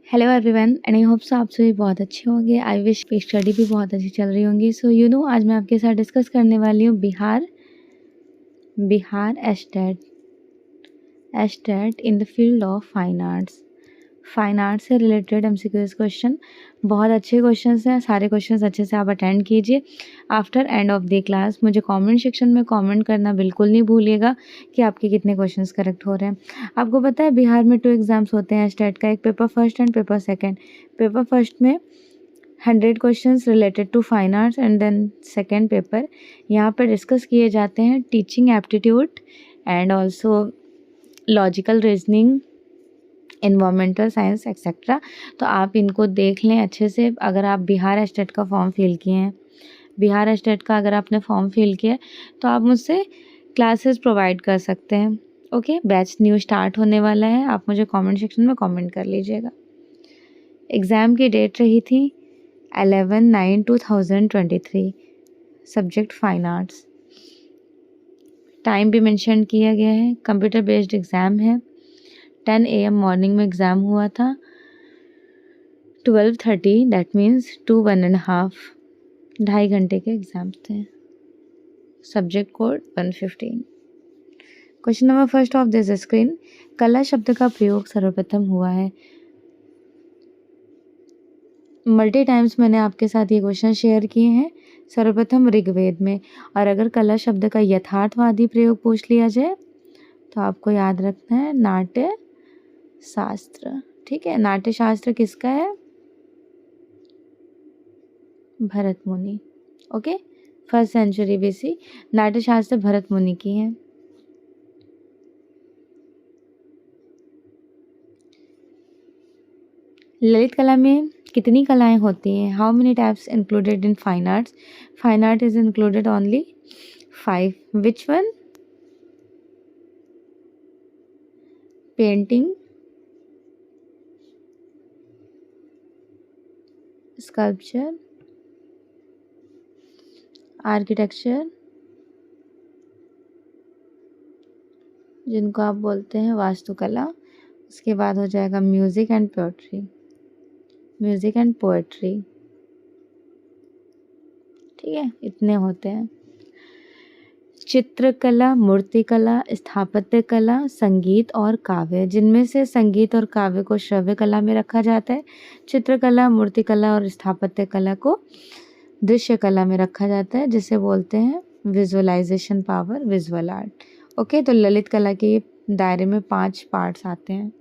Hello everyone and I hope so आप सभी बहुत अच्छे होंगे। आई विश की स्टडी भी बहुत अच्छी चल रही होंगी। सो आज मैं आपके साथ डिस्कस करने वाली हूँ Bihar estate in the field of fine arts से रिलेटेड एमसीक्यूज क्वेश्चन। बहुत अच्छे क्वेश्चंस हैं, सारे क्वेश्चंस अच्छे से आप अटेंड कीजिए। After end of the class मुझे कमेंट सेक्शन में कमेंट करना बिल्कुल नहीं भूलिएगा कि आपके कितने क्वेश्चंस करेक्ट हो रहे हैं। आपको पता है बिहार में 2 एग्ज़ाम्स होते हैं स्टेट का, एक paper first and paper second. Paper first में 100 questions related to fine arts and then second paper यहाँ पर डिस्कस किए जाते हैं teaching aptitude and also logical reasoning, environmental science etcetera. तो आप इनको देख लें अच्छे से। अगर आप बिहार एस्टेट का फॉर्म फिल किए हैं, बिहार एस्टेट का अगर आपने फॉर्म फिल किया है तो आप मुझसे क्लासेस प्रोवाइड कर सकते हैं। ओके, बैच न्यू स्टार्ट होने वाला है, आप मुझे कमेंट सेक्शन में कमेंट कर लीजिएगा। एग्ज़ाम की डेट रही थी 11/9/2023, सब्जेक्ट फाइन आर्ट्स। टाइम भी मेंशन किया गया है। कंप्यूटर बेस्ड एग्ज़ाम है। 10 AM मॉर्निंग में एग्ज़ाम हुआ था। 12:30 दैट मीन्स 1.5 घंटे के एग्ज़ाम थे। Subject code 115। Question number first of this screen, कला शब्द का प्रयोग सर्वप्रथम हुआ है। मल्टी टाइम्स मैंने आपके साथ ये क्वेश्चन शेयर किए हैं। सर्वप्रथम ऋग्वेद में। और अगर कला शब्द का यथार्थवादी प्रयोग पूछ लिया जाए तो आपको याद रखना है नाट्य शास्त्र। ठीक है, नाट्य शास्त्र किसका है? Bharat Muni. Okay, 1st century BC। Natya शास्त्र भरत मुनि की है। ललित कला में कितनी कलाएं होती हैं? How many types included in fine arts? Fine art is included only 5। Which one? Painting, sculpture, architecture जिनको आप बोलते हैं वास्तुकला। उसके बाद हो जाएगा म्यूजिक एंड पोएट्री। ठीक है, इतने होते हैं। चित्रकला, मूर्तिकला, स्थापत्य कला, संगीत और काव्य, जिनमें से संगीत और काव्य को श्रव्य कला में रखा जाता है। चित्रकला, मूर्तिकला और स्थापत्य कला को दृश्य कला में रखा जाता है, जिसे बोलते हैं visualisation power, visual art. Okay, तो ललित कला के दायरे में 5 पार्ट्स आते हैं।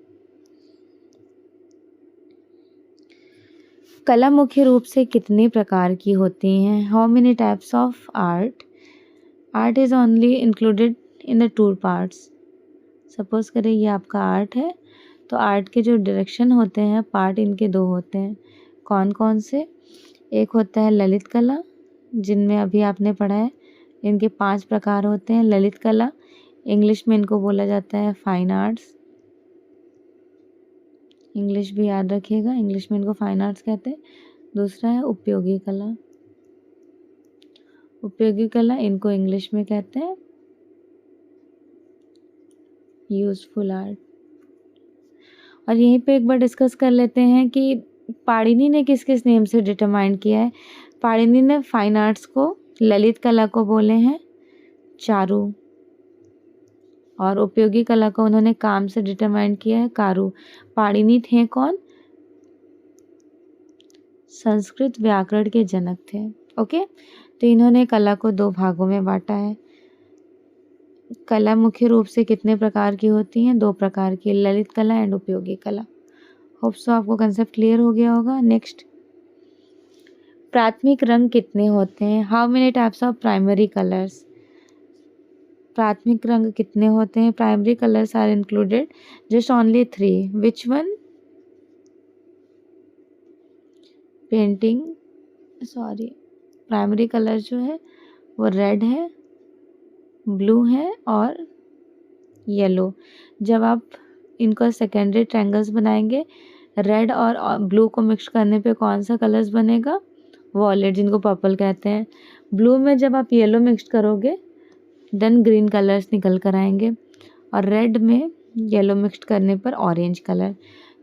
कला मुख्य रूप से कितने प्रकार की होती हैं? How many types of art? Art is only included in the 2 parts. Suppose करें ये आपका आर्ट है, तो आर्ट के जो डायरेक्शन होते हैं, पार्ट इनके 2 होते हैं। कौन कौन से? एक होता है ललित कला, जिनमें अभी आपने पढ़ा है। इनके 5 प्रकार होते हैं। ललित कला, इंग्लिश में इनको बोला जाता है फाइन आर्ट्स। इंग्लिश भी याद रखिएगा, इंग्लिश में इनको फाइन आर्ट्स कहते हैं। दूसरा है उपयोगी कला। उपयोगी कला इनको इंग्लिश में कहते हैं यूजफुल आर्ट। और यहीं पे एक बार डिस्कस कर लेते हैं कि पाणिनि ने किस किस नेम से डिटरमाइन किया है। पाणिनि ने फाइन आर्ट्स को, ललित कला को बोले हैं चारु, और उपयोगी कला को उन्होंने काम से डिटरमाइन किया है कारू। पाणिनि थे कौन? संस्कृत व्याकरण के जनक थे। ओके, तो इन्होंने कला को 2 भागों में बांटा है। कला मुख्य रूप से कितने प्रकार की होती हैं? 2 प्रकार की, ललित कला एंड उपयोगी कला। होप सो आपको कंसेप्ट क्लियर हो गया होगा। नेक्स्ट, प्राथमिक रंग कितने होते हैं? How many types of primary colours? प्राथमिक रंग कितने होते हैं? Primary colours are included just only 3। Which one? Painting, sorry, primary colour जो है वो रेड है, ब्लू है और येलो। जब आप इनको सेकेंडरी ट्रायंगल्स बनाएंगे, रेड और ब्लू को मिक्स करने पे कौन सा कलर्स बनेगा? वॉलेट जिनको पर्पल कहते हैं। ब्लू में जब आप येलो मिक्स करोगे देन ग्रीन कलर्स निकल कर आएंगे, और रेड में येलो मिक्स करने पर ऑरेंज कलर।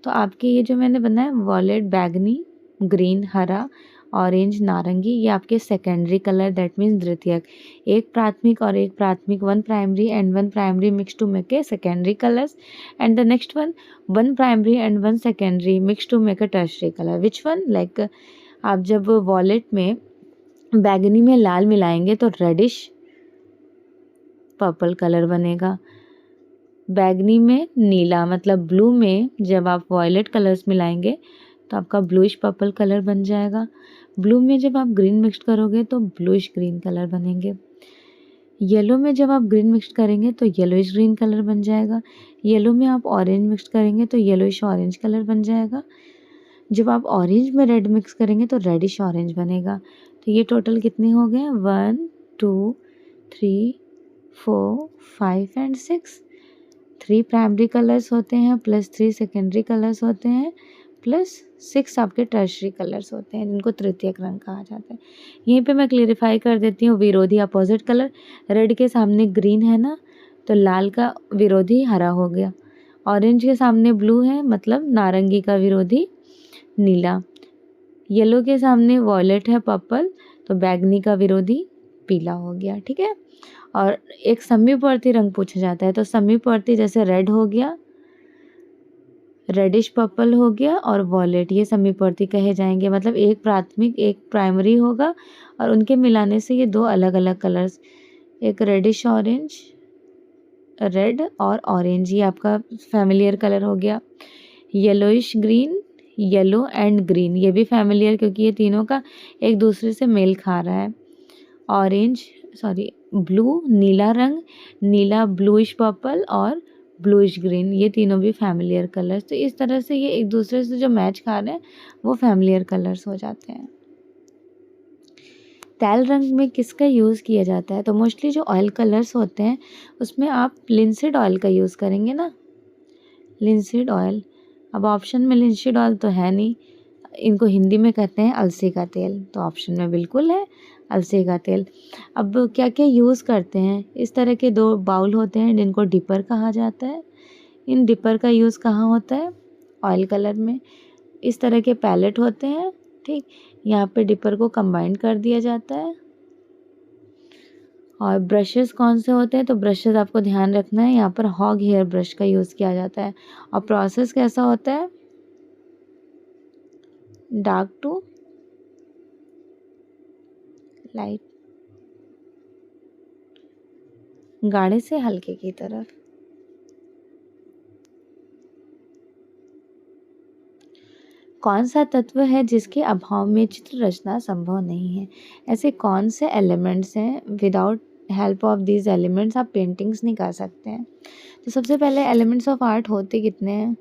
तो आपके ये जो मैंने बनाया वॉलेट बैगनी, ग्रीन हरा, ऑरेंज नारंगी, ये आपके सेकेंडरी कलर, दैट मीन्स द्वितीयक। एक प्राथमिक और एक प्राथमिक, one primary and one primary mix to make a secondary colours, and the next one primary and one secondary mix to make a tertiary colour. Which one? Like आप जब wallet में बैगनी में लाल मिलाएंगे तो रेडिश पर्पल कलर बनेगा। बैगनी में नीला मतलब ब्लू में जब आप वॉयलेट कलर्स मिलाएंगे तो आपका ब्लूइश पर्पल कलर बन जाएगा। ब्लू में जब आप ग्रीन मिक्स करोगे तो ब्लूइश ग्रीन कलर बनेंगे। येलो में जब आप ग्रीन मिक्स करेंगे तो येलोइश ग्रीन कलर बन जाएगा। येलो में आप ऑरेंज मिक्स करेंगे तो येलोइश ऑरेंज कलर बन जाएगा। जब आप ऑरेंज में रेड मिक्स करेंगे तो रेडिश ऑरेंज बनेगा। तो ये टोटल कितने हो गए? 1 2 3 4 5 एंड 6। 3 प्राइमरी कलर्स होते हैं प्लस 3 सेकेंडरी कलर्स होते हैं प्लस 6 आपके टर्शरी कलर्स होते हैं जिनको तृतीयक रंग कहा जाता है। यहीं पे मैं क्लियरिफाई कर देती हूँ, विरोधी अपोजिट कलर। रेड के सामने ग्रीन है ना, तो लाल का विरोधी हरा हो गया। ऑरेंज के सामने ब्लू है मतलब नारंगी का विरोधी नीला। येलो के सामने वॉयलेट है पर्पल, तो बैगनी का विरोधी पीला हो गया। ठीक है। और एक समीपवर्ती रंग पूछा जाता है, तो समीपवर्ती जैसे रेड हो गया, रेडिश पर्पल हो गया और वॉयलेट, ये समीपवर्ती कहे जाएंगे। मतलब एक प्राथमिक एक प्राइमरी होगा और उनके मिलाने से ये दो अलग अलग कलर्स, एक रेडिश ऑरेंज, रेड और ऑरेंज, ये आपका फैमिलियर कलर हो गया। Yellowish green, yellow and green, ये भी फैमिलियर क्योंकि ये तीनों का एक दूसरे से मेल खा रहा है। ब्लू नीला रंग, नीला ब्लूइश पर्पल और ब्लूइश ग्रीन, ये तीनों भी फैमिलियर कलर्स। तो इस तरह से ये एक दूसरे से जो मैच खा रहे हैं वो फैमिलियर कलर्स हो जाते हैं। तेल रंग में किसका यूज़ किया जाता है? तो मोस्टली जो ऑयल कलर्स होते हैं उसमें आप लिंसीड ऑयल का यूज़ करेंगे ना, लिंसीड ऑयल। अब ऑप्शन में लिंसीड ऑयल तो है नहीं, इनको हिंदी में कहते हैं अलसी का तेल, तो ऑप्शन में बिल्कुल है अलसी का तेल। अब क्या क्या यूज़ करते हैं? इस तरह के 2 बाउल होते हैं जिनको डिपर कहा जाता है। इन डिपर का यूज़ कहाँ होता है? ऑयल कलर में। इस तरह के पैलेट होते हैं, ठीक, यहाँ पे डिपर को कंबाइन कर दिया जाता है। और ब्रशेस कौन से होते हैं? तो ब्रशेस आपको ध्यान रखना है, यहाँ पर हॉग हेयर ब्रश का यूज़ किया जाता है। और प्रोसेस कैसा होता है? डार्क टू लाइट, गाढ़े से हल्के की तरफ। कौन सा तत्व है जिसके अभाव में चित्र रचना संभव नहीं है? ऐसे कौन से एलिमेंट्स हैं without help of these elements आप पेंटिंग्स नहीं कर सकते हैं? तो सबसे पहले एलिमेंट्स ऑफ आर्ट होते कितने हैं?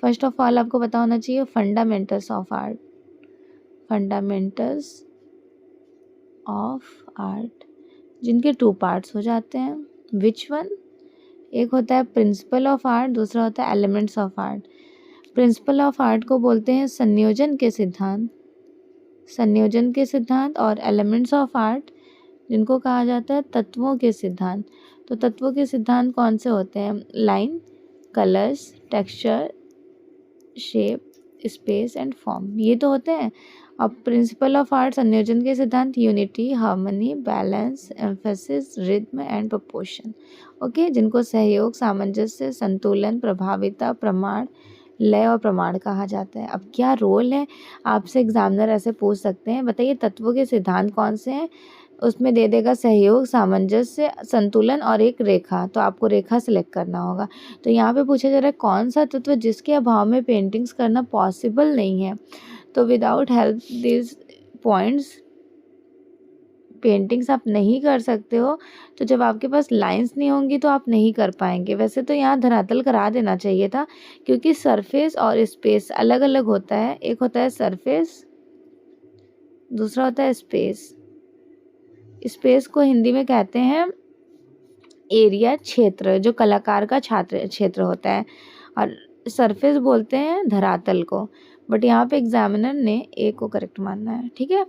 फर्स्ट ऑफ ऑल आपको पता होना चाहिए fundamentals of art. Fundamentals of art जिनके 2 पार्ट्स हो जाते हैं। Which one? एक होता है प्रिंसिपल ऑफ आर्ट, दूसरा होता है elements of art. Principle of art को बोलते हैं संयोजन के सिद्धांत, संयोजन के सिद्धांत। और एलिमेंट्स ऑफ आर्ट जिनको कहा जाता है तत्वों के सिद्धांत। तो तत्वों के सिद्धांत कौन से होते हैं? Line, colours, texture, shape, space and form, ये तो होते हैं। अब प्रिंसिपल ऑफ आर्ट संयोजन के सिद्धांत unity, harmony, balance, emphasis, rhythm and proportion. Okay, जिनको सहयोग, सामंजस्य, संतुलन, प्रभाविता, प्रमाण, लय और प्रमाण कहा जाता है। अब क्या रोल है? आपसे एग्जामिनर ऐसे पूछ सकते हैं, बताइए तत्वों के सिद्धांत कौन से हैं? उसमें दे देगा सहयोग, सामंजस्य, संतुलन और एक रेखा, तो आपको रेखा सिलेक्ट करना होगा। तो यहाँ पे पूछा जा रहा है कौन सा तत्व जिसके अभाव में पेंटिंग्स करना पॉसिबल नहीं है? तो without help this points paintings आप नहीं कर सकते हो। तो जब आपके पास लाइंस नहीं होंगी तो आप नहीं कर पाएंगे। वैसे तो यहाँ धरातल करा देना चाहिए था क्योंकि सरफेस और स्पेस अलग अलग होता है। एक होता है सरफेस, दूसरा होता है स्पेस। स्पेस को हिंदी में कहते हैं एरिया, क्षेत्र, जो कलाकार का क्षेत्र होता है। और सरफेस बोलते हैं धरातल को। बट यहाँ पे एग्जामिनर ने ए को करेक्ट मानना है। ठीक है।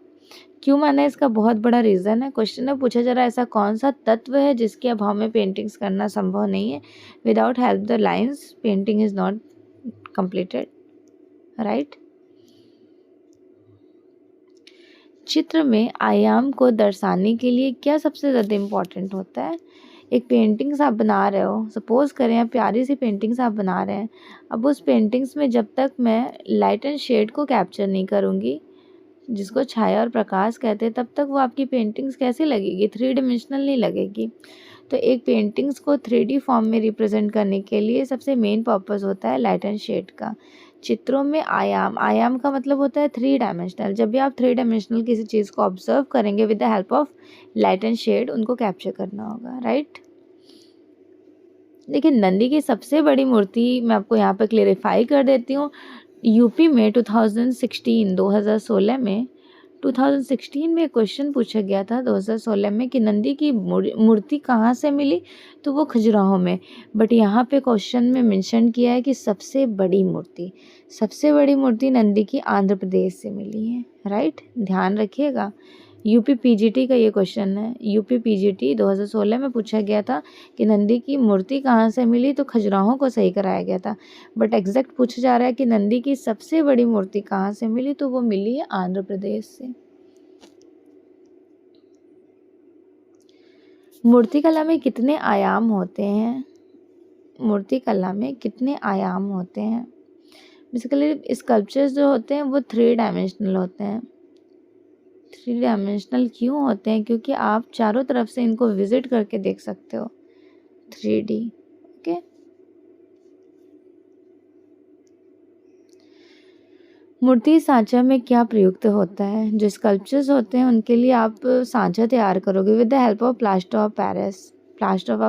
क्यों माना है इसका बहुत बड़ा रीज़न है। क्वेश्चन में पूछा जा रहा है ऐसा कौन सा तत्व है जिसके अभाव में पेंटिंग्स करना संभव नहीं है। Without help the lines painting is not completed, right. चित्र में आयाम को दर्शाने के लिए क्या सबसे ज़्यादा इम्पॉर्टेंट होता है। एक पेंटिंग्स आप बना रहे हो, सपोज करें आप प्यारी सी पेंटिंग्स आप बना रहे हैं। अब उस पेंटिंग्स में जब तक मैं लाइट एंड शेड को कैप्चर नहीं करूँगी, जिसको छाया और प्रकाश कहते हैं, तब तक वो आपकी पेंटिंग्स कैसी लगेगी, 3 डिमेंशनल नहीं लगेगी। तो एक पेंटिंग्स को 3D फॉर्म में रिप्रेजेंट करने के लिए सबसे मेन पर्पस होता है लाइट एंड शेड का। चित्रों में आयाम का मतलब होता है 3 डायमेंशनल। जब भी आप 3 डायमेंशनल किसी चीज़ को ऑब्जर्व करेंगे with the help of light and shade, उनको कैप्चर करना होगा, राइट। देखिए, नंदी की सबसे बड़ी मूर्ति मैं आपको यहाँ पे क्लेरिफाई कर देती हूँ। यूपी में 2016 में 2016 में क्वेश्चन पूछा गया था 2016 में कि नंदी की मूर्ति कहाँ से मिली, तो वो खजुराहो में। बट यहाँ पे क्वेश्चन में मेंशन किया है कि सबसे बड़ी मूर्ति नंदी की आंध्र प्रदेश से मिली है, राइट। ध्यान रखिएगा, यूपी पीजीटी का ये क्वेश्चन है। यूपी पीजीटी 2016 में पूछा गया था कि नंदी की मूर्ति कहाँ से मिली, तो खजुराहो को सही कराया गया था। बट एग्जैक्ट पूछा जा रहा है कि नंदी की सबसे बड़ी मूर्ति कहाँ से मिली, तो वो मिली है आंध्र प्रदेश से। मूर्तिकला में कितने आयाम होते हैं। बेसिकली स्कल्पचर्स जो होते हैं वो 3 डायमेंशनल होते हैं। 3 डायमेंशनल क्यों होते हैं, क्योंकि आप चारों तरफ से इनको विजिट करके देख सकते हो 3D, ओके। मूर्ति सांचा में क्या प्रयुक्त होता है। जो स्कल्पचर्स होते हैं उनके लिए आप सांचा तैयार करोगे with the help of plaster of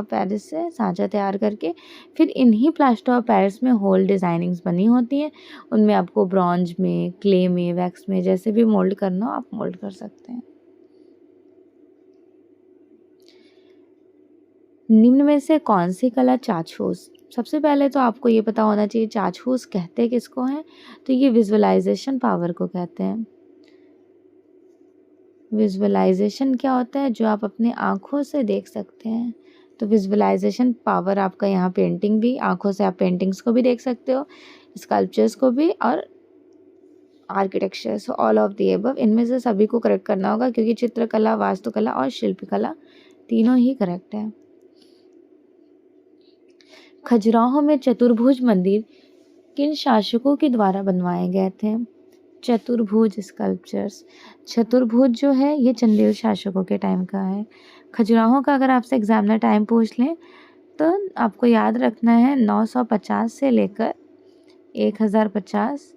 Paris से सांचा तैयार करके फिर इन्हीं प्लास्टर ऑफ पेरिस में होल डिज़ाइनिंग्स बनी होती हैं। उनमें आपको ब्रॉन्ज में, क्ले में, वैक्स में, जैसे भी मोल्ड करना हो आप मोल्ड कर सकते हैं। निम्न में से कौन सी कला चाक्षुष। सबसे पहले तो आपको ये पता होना चाहिए चाक्षुष कहते किसको हैं, तो ये विजुअलाइजेशन पावर को कहते हैं। विजुअलाइजेशन क्या होता है, जो आप अपने आँखों से देख सकते हैं। तो विजुअलाइजेशन पावर आपका यहाँ पेंटिंग भी, आँखों से आप पेंटिंग्स को भी देख सकते हो, स्कल्पचर्स को भी, और architecture. So all of the above, इनमें से सभी को करेक्ट करना होगा क्योंकि चित्रकला, वास्तुकला और शिल्पकला तीनों ही करेक्ट है। खजुराहो में चतुर्भुज मंदिर किन शासकों के द्वारा बनवाए गए थे। चतुर्भुज स्कल्पचर्स, चतुर्भुज जो है ये चंदेल शासकों के टाइम का है। खजुराहो का अगर आपसे एग्जामिनर टाइम पूछ लें तो आपको याद रखना है 950 से लेकर 1050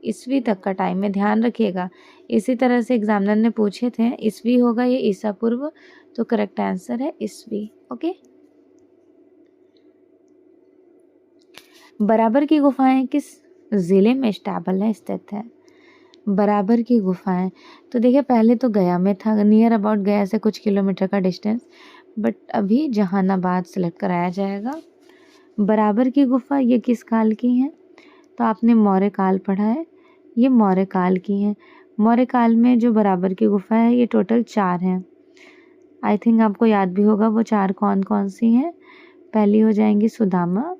ईस्वी तक का टाइम में ध्यान रखिएगा। इसी तरह से एग्जामिनर ने पूछे थे, ईस्वी होगा ये ईसा पूर्व, तो करेक्ट आंसर है ईस्वी, ओके। बराबर की गुफाएं किस ज़िले में स्थित है। बराबर की गुफाएं, तो देखिए पहले तो गया में था, नियर अबाउट गया से कुछ किलोमीटर का डिस्टेंस, बट अभी जहानाबाद सेलेक्ट कराया जाएगा। बराबर की गुफा ये किस काल की हैं, तो आपने मौर्य काल पढ़ा है, ये मौर्य काल की हैं। मौर्य काल में जो बराबर की गुफा है ये टोटल 4 हैं। आई थिंक आपको याद भी होगा वो 4 कौन कौन सी हैं। पहली हो जाएंगी सुदामा,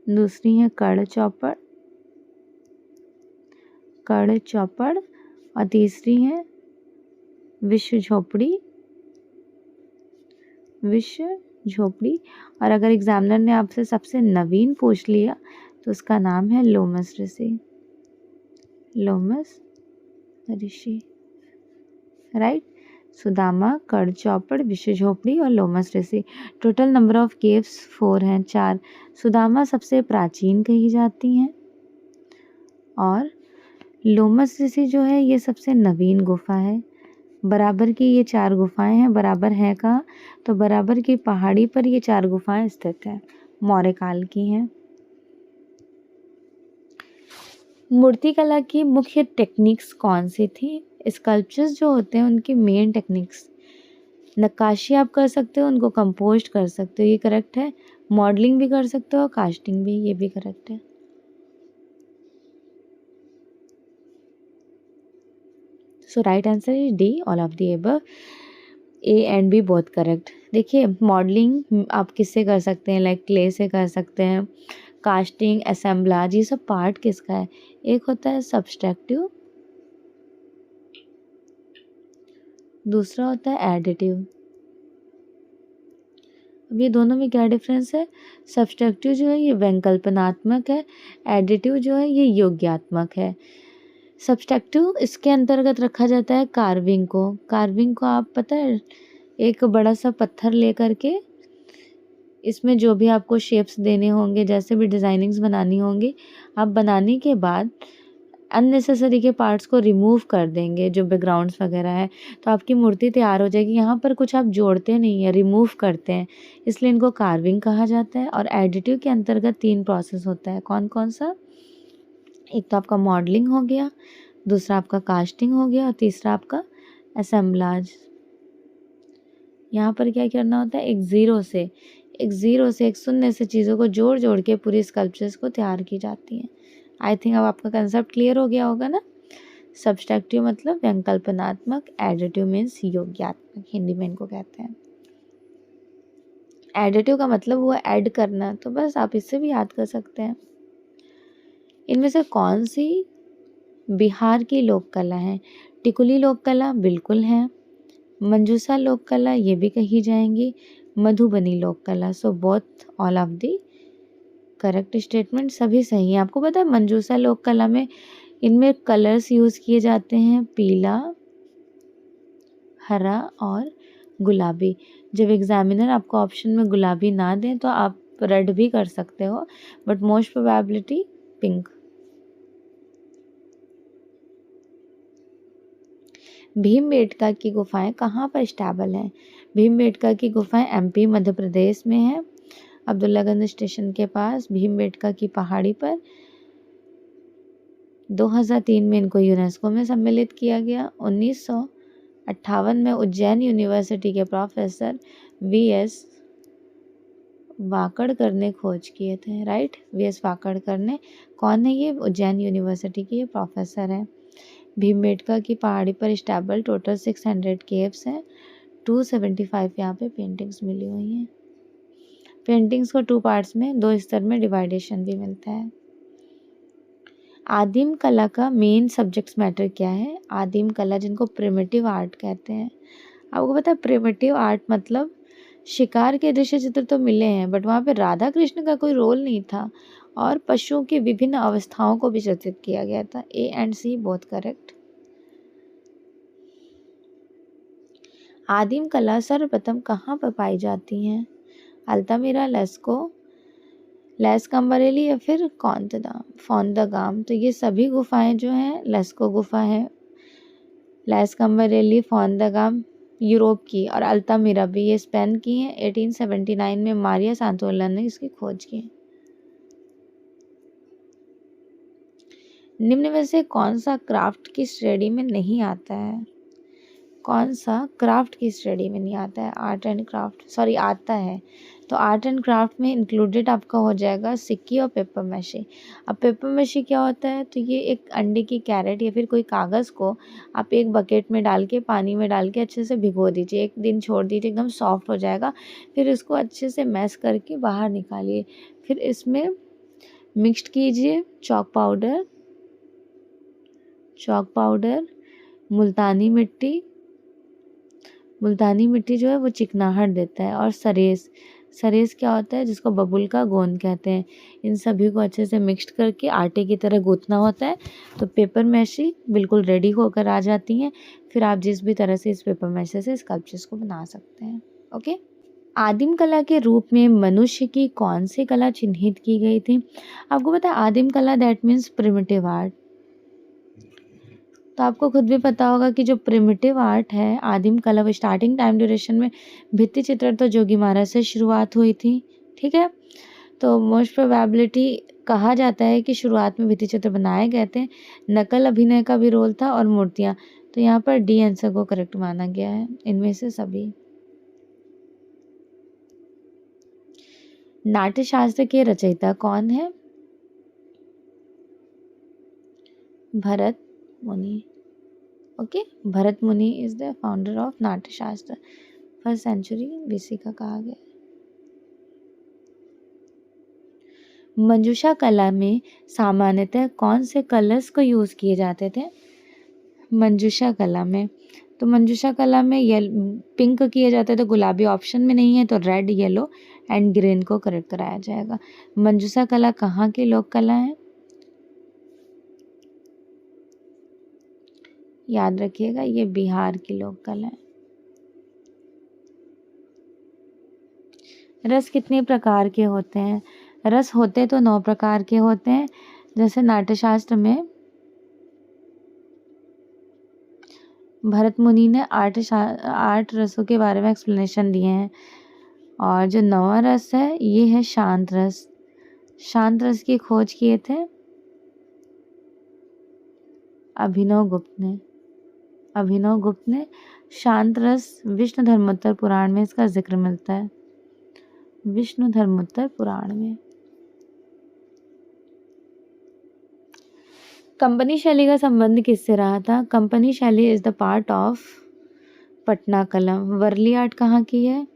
दूसरी है कड़ चौपड़ और तीसरी है विश्व झोपड़ी। और अगर एग्जामिनर ने आपसे सबसे नवीन पूछ लिया तो उसका नाम है लोमस ऋषि, राइट। सुदामा, कड़ चौपड़, विश्व झोपड़ी और लोमस ऋषि। टोटल नंबर ऑफ केव्स 4 हैं, 4। सुदामा सबसे प्राचीन कही जाती हैं और लोमस ऋषि जो है ये सबसे नवीन गुफा है। बराबर की ये 4 गुफाएं हैं। बराबर है कहाँ, तो बराबर की पहाड़ी पर ये 4 गुफाएं स्थित हैं, मौर्य काल की हैं। मूर्तिकला की मुख्य टेक्निक्स कौन सी थी। स्कल्पचर्स जो होते हैं उनकी मेन टेक्निक्स, नक्काशी आप कर सकते हो, उनको कंपोस्ट कर सकते हो, ये करेक्ट है। मॉडलिंग भी कर सकते हो, कास्टिंग भी, ये भी करेक्ट है। So right answer is D, all of the above. A and B both correct. देखिए मॉडलिंग आप किससे कर सकते हैं, लाइक क्ले से कर सकते हैं, कास्टिंग, असेंबलाज, ये सब पार्ट किसका है? एक होता है सब्सट्रैक्टिव, दूसरा होता है एडिटिव। अब ये दोनों में क्या डिफरेंस है? सब्सट्रैक्टिव जो है ये वैकल्पनात्मक है, एडिटिव जो है ये योग्यात्मक है। सब्सट्रैक्टिव इसके अंतर्गत रखा जाता है कार्विंग को। कार्विंग को आप पता है, एक बड़ा सा पत्थर ले करके इसमें जो भी आपको शेप्स देने होंगे, जैसे भी डिज़ाइनिंग्स बनानी होंगी, आप बनाने के बाद अननेसेसरी के पार्ट्स को रिमूव कर देंगे, जो बैकग्राउंड्स वगैरह है, तो आपकी मूर्ति तैयार हो जाएगी। यहाँ पर कुछ आप जोड़ते नहीं हैं, रिमूव करते हैं, इसलिए इनको कार्विंग कहा जाता है। और एडिटिव के अंतर्गत 3 प्रोसेस होता है। कौन कौन सा? एक तो आपका मॉडलिंग हो गया, दूसरा आपका कास्टिंग हो गया और तीसरा आपका असेंबलाज। यहाँ पर क्या करना होता है? एक ज़ीरो से, एक शून्य से चीज़ों को जोड़ जोड़ के पूरी स्कल्पचर्स को तैयार की जाती हैं। आई थिंक अब आपका कंसेप्ट क्लियर हो गया होगा ना। सब्सट्रैक्टिव मतलब वैकल्पनात्मक, एडिटिव मीन्स योग्यात्मक, हिंदी में इनको कहते हैं। एडिटिव का मतलब हुआ ऐड करना, तो बस आप इससे भी याद कर सकते हैं। इनमें से कौन सी बिहार की लोक कला है? टिकुली लोक कला बिल्कुल है, मंजूसा लोक कला ये भी कही जाएंगी, मधुबनी लोक कला। So both all of the correct statement, सभी सही है। आपको पता है मंजूसा लोक कला में इनमें कलर्स यूज़ किए जाते हैं, पीला, हरा और गुलाबी। जब एग्जामिनर आपको ऑप्शन में गुलाबी ना दें तो आप रेड भी कर सकते हो, but most probability pink. Bhimbetka की गुफाएं कहाँ पर स्टेबल हैं? भीमबेटका की गुफाएं एमपी मध्य प्रदेश में है, अब्दुल्लागंज स्टेशन के पास, भीमबेटका की पहाड़ी पर। 2003 में इनको यूनेस्को में सम्मिलित किया गया। 1958 में उज्जैन यूनिवर्सिटी के प्रोफेसर वीएस वाकड़कर ने खोज किए थे, राइट। वीएस वाकड़कर ने, कौन है ये? उज्जैन यूनिवर्सिटी के ये प्रोफेसर हैं। भीमबेटका की पहाड़ी पर स्टेबल टोटल 600 केव्स हैं, 275 यहाँ पे पेंटिंग्स मिली हुई हैं। पेंटिंग्स को 2 पार्ट्स में, 2 स्तर में डिवाइडेशन भी मिलता है। आदिम कला का मेन सब्जेक्ट्स मैटर क्या है? आदिम कला जिनको प्रिमिटिव आर्ट कहते हैं। आपको पता है प्रिमिटिव आर्ट मतलब शिकार के दृश्य चित्र तो मिले हैं, बट वहाँ पे राधा कृष्ण का कोई रोल नहीं था, और पशुओं की विभिन्न अवस्थाओं को भी चित्रित किया गया था। A and C both correct. आदिम कला सर्वप्रथम कहाँ पर पाई जाती हैं? अल्तामिरा, लेस्को, लेस्कम्बरेली या फिर फोंदगाम। तो ये सभी गुफाएं जो हैं, लेस्को गुफा है, लेस्कम्बरेली, फोंदगाम यूरोप की, और अल्तामिरा भी ये स्पेन की हैं। 1879 में मारिया सांतोला ने इसकी खोज की। निम्न में से कौन सा क्राफ्ट की श्रेणी में नहीं आता है? कौन सा क्राफ्ट की श्रेणी में नहीं आता है? आर्ट एंड क्राफ्ट, सॉरी आता है। तो आर्ट एंड क्राफ्ट में इंक्लूडेड आपका हो जाएगा सिक्की और पेपर मैशी। अब पेपर मैशी क्या होता है? तो ये एक अंडे की कैरेट या फिर कोई कागज़ को आप एक बकेट में डाल के, पानी में डाल के अच्छे से भिगो दीजिए, 1 दिन छोड़ दीजिए, एकदम सॉफ्ट हो जाएगा। फिर इसको अच्छे से मैश करके बाहर निकालिए, फिर इसमें मिक्स्ड कीजिए चॉक पाउडर, मुल्तानी मिट्टी जो है वो चिकनाहट देता है, और सरेस क्या होता है? जिसको बबुल का गोंद कहते हैं। इन सभी को अच्छे से मिक्स्ड करके आटे की तरह गूंथना होता है, तो पेपर मैशी बिल्कुल रेडी होकर आ जाती हैं। फिर आप जिस भी तरह से इस पेपर मैशी से स्कल्पचर्स को बना सकते हैं। ओके। आदिम कला के रूप में मनुष्य की कौन सी कला चिन्हित की गई थी? आपको पता है आदिम कला दैट मीन्स प्रिमिटिव आर्ट। तो आपको खुद भी पता होगा कि जो प्रिमिटिव आर्ट है, आदिम कला, वो स्टार्टिंग टाइम ड्यूरेशन में भित्ति चित्रण तो जोगी महाराज से शुरुआत हुई थी, ठीक है। तो मोस्ट प्रोबेबिलिटी कहा जाता है कि शुरुआत में भित्ति चित्र बनाए गए थे, नकल अभिनय का भी रोल था, और मूर्तियाँ। तो यहाँ पर डी आंसर को करेक्ट माना गया है, इनमें से सभी। नाट्यशास्त्र के रचयिता कौन है? भरत मुनि। ओके, भरत मुनि इज द फाउंडर ऑफ नाट्य शास्त्र, 1st सेंचुरी BC का कहा गया। मंजूषा कला में सामान्यतः कौन से कलर्स को यूज किए जाते थे? मंजूषा कला में, तो मंजूषा कला में पिंक किए जाते थे, गुलाबी ऑप्शन में नहीं है तो रेड, येलो एंड ग्रीन को करेक्ट कराया जाएगा। मंजूषा कला कहाँ की लोक कला है? याद रखिएगा, ये बिहार की लोक कला है। रस कितने प्रकार के होते हैं? रस होते तो 9 प्रकार के होते हैं। जैसे नाट्यशास्त्र में भरत मुनि ने 8 रसों के बारे में एक्सप्लेनेशन दिए हैं। और जो 9वां रस है ये है शांत रस। शांत रस की खोज किए थे अभिनव गुप्त ने। शांत रस विष्णु धर्मोत्तर पुराण में इसका जिक्र मिलता है, विष्णु धर्मोत्तर पुराण में। कंपनी शैली का संबंध किससे रहा था? कंपनी शैली is the part of Patna कलम। वर्ली आर्ट कहाँ की है?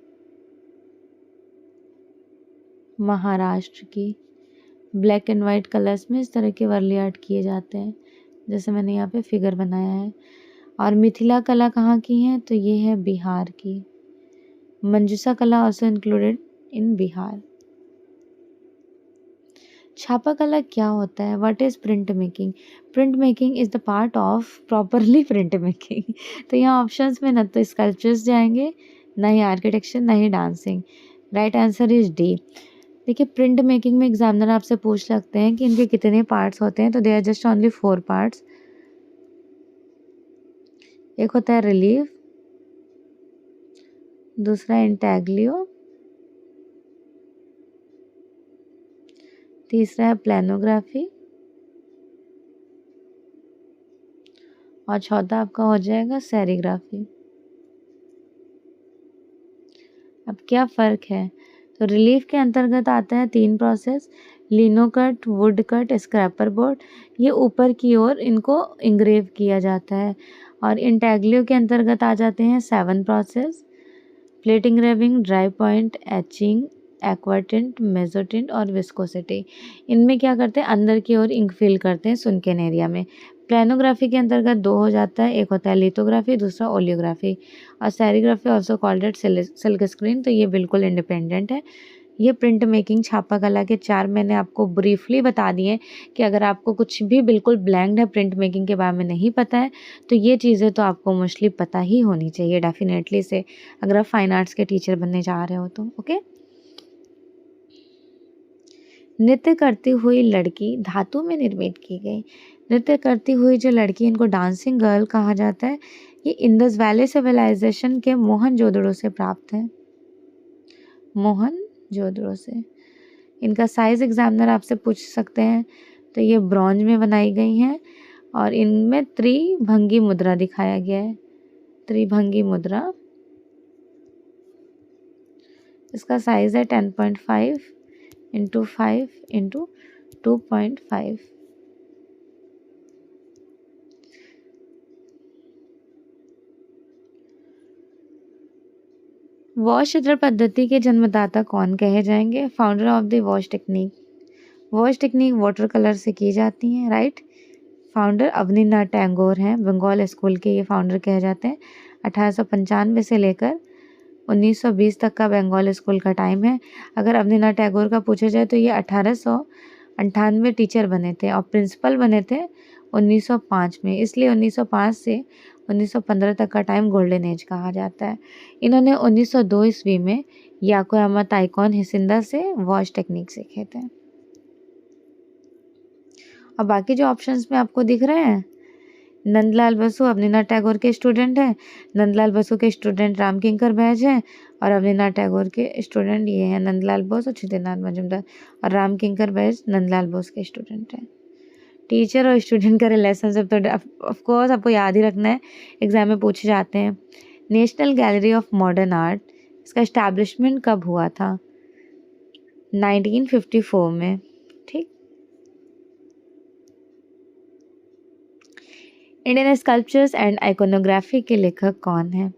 महाराष्ट्र की। ब्लैक एंड वाइट कलर्स में इस तरह के वर्ली आर्ट किए जाते हैं, जैसे मैंने यहाँ पे फिगर बनाया है। और मिथिला कला कहाँ की है? तो ये है बिहार की। मंजूषा कला ऑल्सो इंक्लूडेड इन बिहार। छापा कला क्या होता है? What is print making? Print making is the part of properly print making. तो यहाँ ऑप्शंस में ना तो स्कल्पचर्स जाएंगे, ना ही आर्किटेक्चर, ना ही dancing. Right answer is D. देखिए, प्रिंट मेकिंग में एग्जामिनर आपसे पूछ सकते हैं कि इनके कितने पार्ट्स होते हैं, तो they are just only 4 parts. एक होता है रिलीफ, दूसरा इंटैग्लियो, तीसरा है प्लेनोग्राफी, और चौथा आपका हो जाएगा सेरिग्राफी। अब क्या फ़र्क है? तो रिलीफ के अंतर्गत आता है 3 process, लिनो cut, wood cut, scraper board. ये ऊपर की ओर इनको इंग्रेव किया जाता है। और इंटैग्लियो के अंतर्गत आ जाते हैं 7 process, plate engraving, dry point, etching, aquatint, mezzotint और विस्कोसिटी। इनमें क्या करते हैं? अंदर की ओर इंक फिल करते हैं सुनकेन एरिया में। प्लेनोग्राफी के अंतर्गत 2 हो जाता है, एक होता है लिथोग्राफी, दूसरा ओलियोग्राफी। और serigraphy also called it silk screen. तो ये बिल्कुल इंडिपेंडेंट है। ये प्रिंट मेकिंग छापा कला के 4 मैंने आपको ब्रीफली बता दिए कि अगर आपको कुछ भी बिल्कुल ब्लैंक है, प्रिंट मेकिंग के बारे में नहीं पता है, तो ये चीज़ें तो आपको मोस्टली पता ही होनी चाहिए डेफिनेटली से, अगर आप फाइन आर्ट्स के टीचर बनने जा रहे हो तो। ओके, नृत्य करती हुई लड़की धातु में निर्मित की गई। नृत्य करती हुई जो लड़की, इनको डांसिंग गर्ल कहा जाता है। ये इंडस वैली सिविलाइजेशन के मोहनजोदड़ो से प्राप्त है, मोहनजोदड़ो से। इनका साइज एग्जामिनर आपसे पूछ सकते हैं। तो ये ब्रॉन्ज में बनाई गई हैं और इनमें त्रिभंगी मुद्रा दिखाया गया है, त्रिभंगी मुद्रा। इसका साइज है 10.5 इंटू 5 इंटू 2.5। वॉश चित्र पद्धति के जन्मदाता कौन कहे जाएंगे? Founder of the wash technique. Wash technique water colour से की जाती है, राइट। फाउंडर अवनीनाथ टैगोर हैं, बंगाल स्कूल के ये फाउंडर कहे जाते हैं। 1895 से लेकर 1920 तक का बंगाल स्कूल का टाइम है। अगर अवनीनाथ टैगोर का पूछा जाए तो ये 1898 टीचर बने थे और प्रिंसिपल बने थे 1905 में, इसलिए 1905 से 1915 तक का टाइम गोल्डन एज कहा जाता है। इन्होंने 1902 ईस्वी में याकोयामा ताइकोन हिसिंदा से वॉश टेक्निक सीखे थे। और बाकी जो ऑप्शंस में आपको दिख रहे हैं, नंदलाल बसु अवनीनाथ टैगोर के स्टूडेंट हैं, नंदलाल बसु के स्टूडेंट राम किंकर बैज हैं, और अवनीनाथ टैगोर के स्टूडेंट ये हैं नंदलाल बोस और छितेंद्रनाथ मजूमदार, और राम किंकर बैज नंदलाल बोस के स्टूडेंट हैं। टीचर और स्टूडेंट का रिलेशनशिप तो ऑफकोर्स आपको याद ही रखना है, एग्जाम में पूछे जाते हैं। National gallery of modern art, इसका इस्टेब्लिशमेंट कब हुआ था? 1954 में, ठीक। इंडियन स्कल्पचर्स एंड आइकोनोग्राफी के लेखक कौन है?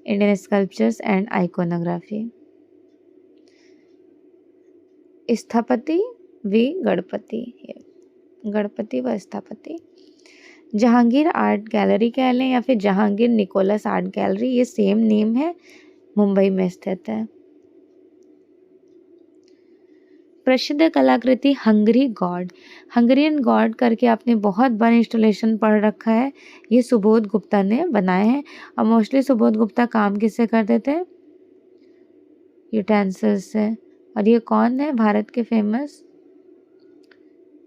Indian sculptures and iconography, Sthapati V Ganapati, Ganapati V Sthapati. Jehangir art gallery कह लें या फिर जहांगीर निकोलस आर्ट गैलरी, ये सेम नेम है, मुंबई में स्थित है। प्रसिद्ध कलाकृति हंगरी गॉड, हंगरियन गॉड करके आपने बहुत बार इंस्टॉलेशन पढ़ रखा है, ये सुबोध गुप्ता ने बनाए हैं। और मोस्टली सुबोध गुप्ता काम किससे करते थे? यूटेंसिल्स से। और ये कौन है? भारत के फेमस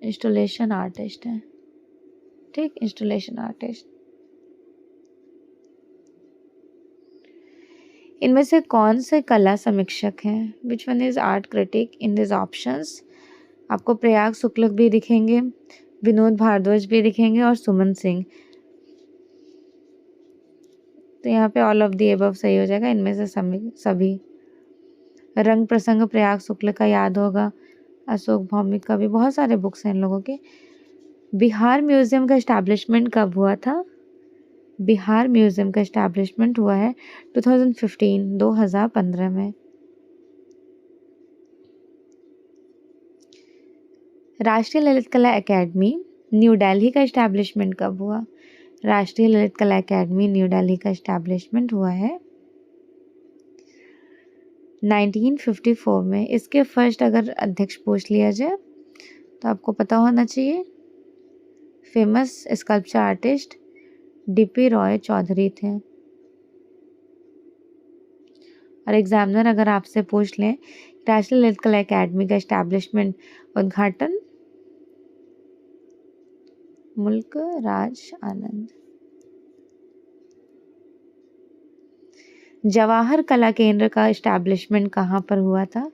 इंस्टॉलेशन आर्टिस्ट हैं। ठीक, इंस्टॉलेशन आर्टिस्ट। इनमें से कौन से कला समीक्षक हैं? विच one is art critic in this options? आपको प्रयाग शुक्ल भी दिखेंगे, विनोद भारद्वाज भी दिखेंगे और सुमन सिंह। तो यहाँ पे ऑल ऑफ दी एबव सही हो जाएगा, इनमें से सभी। रंग प्रसंग प्रयाग शुक्ल का याद होगा, अशोक भौमिक का भी, बहुत सारे बुक्स हैं इन लोगों के। बिहार म्यूजियम का इस्टेब्लिशमेंट कब हुआ था? बिहार म्यूजियम का इस्टेब्लिशमेंट हुआ है 2015 में। राष्ट्रीय ललित कला एकेडमी न्यू दिल्ली का इस्टेब्लिशमेंट कब हुआ? राष्ट्रीय ललित कला एकेडमी न्यू दिल्ली का इस्टेब्लिशमेंट हुआ है 1954 में। इसके फर्स्ट अगर अध्यक्ष पूछ लिया जाए तो आपको पता होना चाहिए, famous sculpture artist DP Roy Chowdhury थे। और एग्जामिनर अगर आपसे पूछ लें राष्ट्रीय ललित कला एकेडमी का इस्टेब्लिशमेंट उद्घाटन मुल्क राज आनंद। जवाहर कला केंद्र का इस्टेब्लिशमेंट कहाँ पर हुआ था?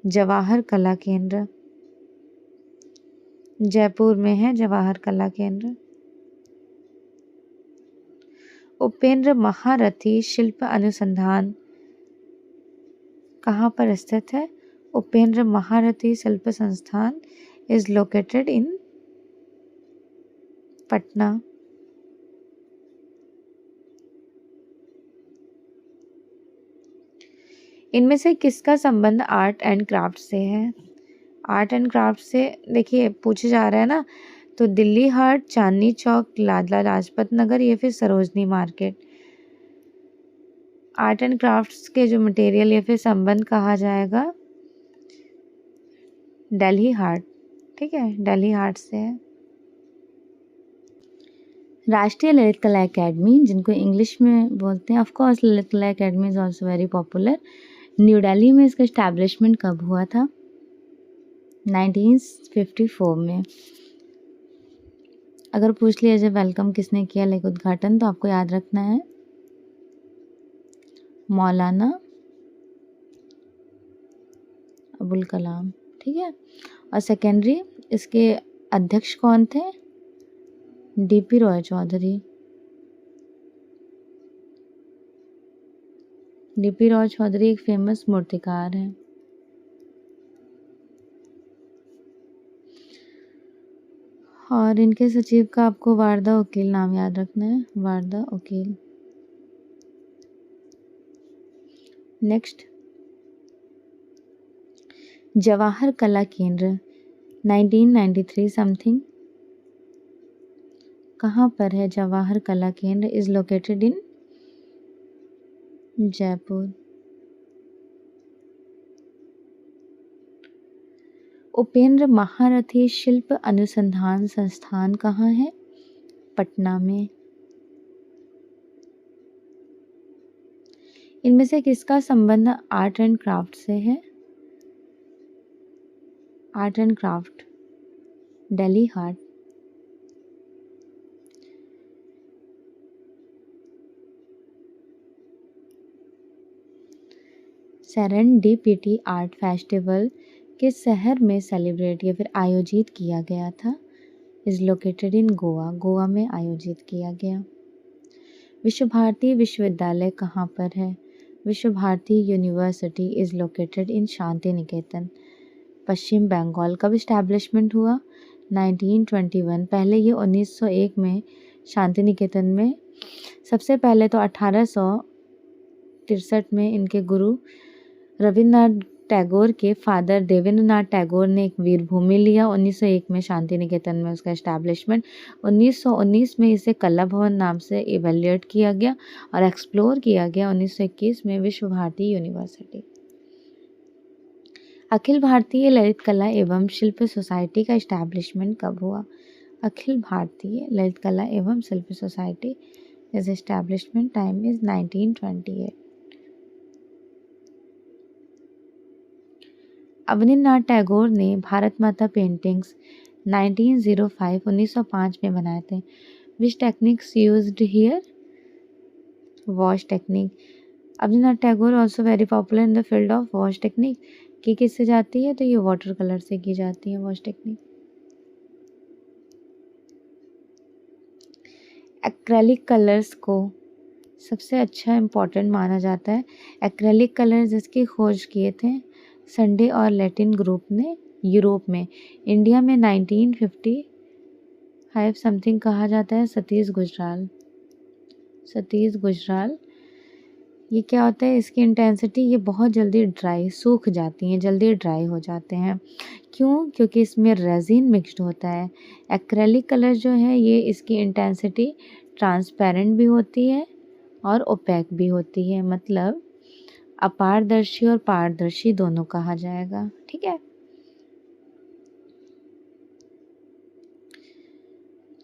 जवाहर कला केंद्र जयपुर में है, जवाहर कला केंद्र। उपेंद्र महारथी शिल्प अनुसंधान कहाँ पर स्थित है? उपेंद्र महारथी शिल्प संस्थान इज लोकेटेड इन पटना। इनमें से किसका संबंध आर्ट एंड क्राफ्ट से है? आर्ट एंड क्राफ्ट से देखिए पूछे जा रहा है ना, तो दिल्ली हाट, चांदनी चौक, लाला लाजपत नगर या फिर Sarojini market. Art and crafts के जो मटेरियल या फिर संबंध कहा जाएगा दिल्ली हाट। ठीक है, दिल्ली हाट से है। राष्ट्रीय ललित कला एकेडमी, जिनको इंग्लिश में बोलते हैं, ऑफ कोर्स ललित कला academy is also very popular. New Delhi में इसका इस्टेब्लिशमेंट कब हुआ था? 1954 में। अगर पूछ लिया जाए वेलकम किसने किया, लाइक उद्घाटन, तो आपको याद रखना है मौलाना अबुल कलाम। ठीक है, और सेकेंडरी इसके अध्यक्ष कौन थे? डीपी रॉय चौधरी। डीपी रॉय चौधरी एक फेमस मूर्तिकार हैं। और इनके सचिव का आपको वारदा वकील नाम याद रखना है, वारदा वकील। नेक्स्ट, जवाहर कला केंद्र 1993 समथिंग कहाँ पर है? जवाहर कला केंद्र इज लोकेटेड इन जयपुर। उपेंद्र महारथी शिल्प अनुसंधान संस्थान कहाँ है? पटना में। इनमें से किसका संबंध आर्ट एंड क्राफ्ट से है? Art and craft Delhi Haat. Serendipity art festival किस शहर में सेलिब्रेट या फिर आयोजित किया गया था? इज लोकेटेड इन गोवा। गोवा में आयोजित किया गया। विश्व भारती विश्वविद्यालय कहाँ पर है? Vishwa Bharati university is located in Shanti Niketan, Paschim Bengal. कब इस्टेब्लिशमेंट हुआ? 1921। पहले ये 1901 में शांति निकेतन में। सबसे पहले तो 1863 में इनके गुरु रविन्द्रनाथ टैगोर के फादर देवेंद्रनाथ टैगोर ने एक वीरभूमि लिया। 1901 में शांति निकेतन में उसका एस्टैब्लिशमेंट। 1919 में इसे कला भवन नाम से इवेल्युएट किया गया और एक्सप्लोर किया गया। 1921 में विश्व भारती यूनिवर्सिटी। अखिल भारतीय ललित कला एवं शिल्प सोसाइटी का एस्टैब्लिशमेंट कब हुआ? Akhil Bharatiya Lalit Kala evam Shilp society is establishment time is 1928। Abanindranath Tagore ने भारत माता पेंटिंग्स 1905 में बनाए थे। Which techniques used here? Wash technique. Abanindranath Tagore also very popular in the field of wash technique. कि किससे जाती है? तो ये वाटर कलर से की जाती है वॉश टेक्निक। एक्रेलिक कलर्स को सबसे अच्छा इम्पॉर्टेंट माना जाता है। एक्रेलिक कलर जिसकी खोज किए थे संडे और लैटिन ग्रुप ने यूरोप में। इंडिया में 1955 समथिंग कहा जाता है सतीश गुजराल। सतीश गुजराल। ये क्या होता है? इसकी इंटेंसिटी ये बहुत जल्दी ड्राई सूख जाती हैं, जल्दी ड्राई हो जाते हैं। क्यों? क्योंकि इसमें रेजिन मिक्स्ड होता है। एक्रेलिक कलर जो है ये इसकी इंटेंसिटी ट्रांसपेरेंट भी होती है और ओपेक भी होती है, मतलब अपारदर्शी और पारदर्शी दोनों कहा जाएगा। ठीक है।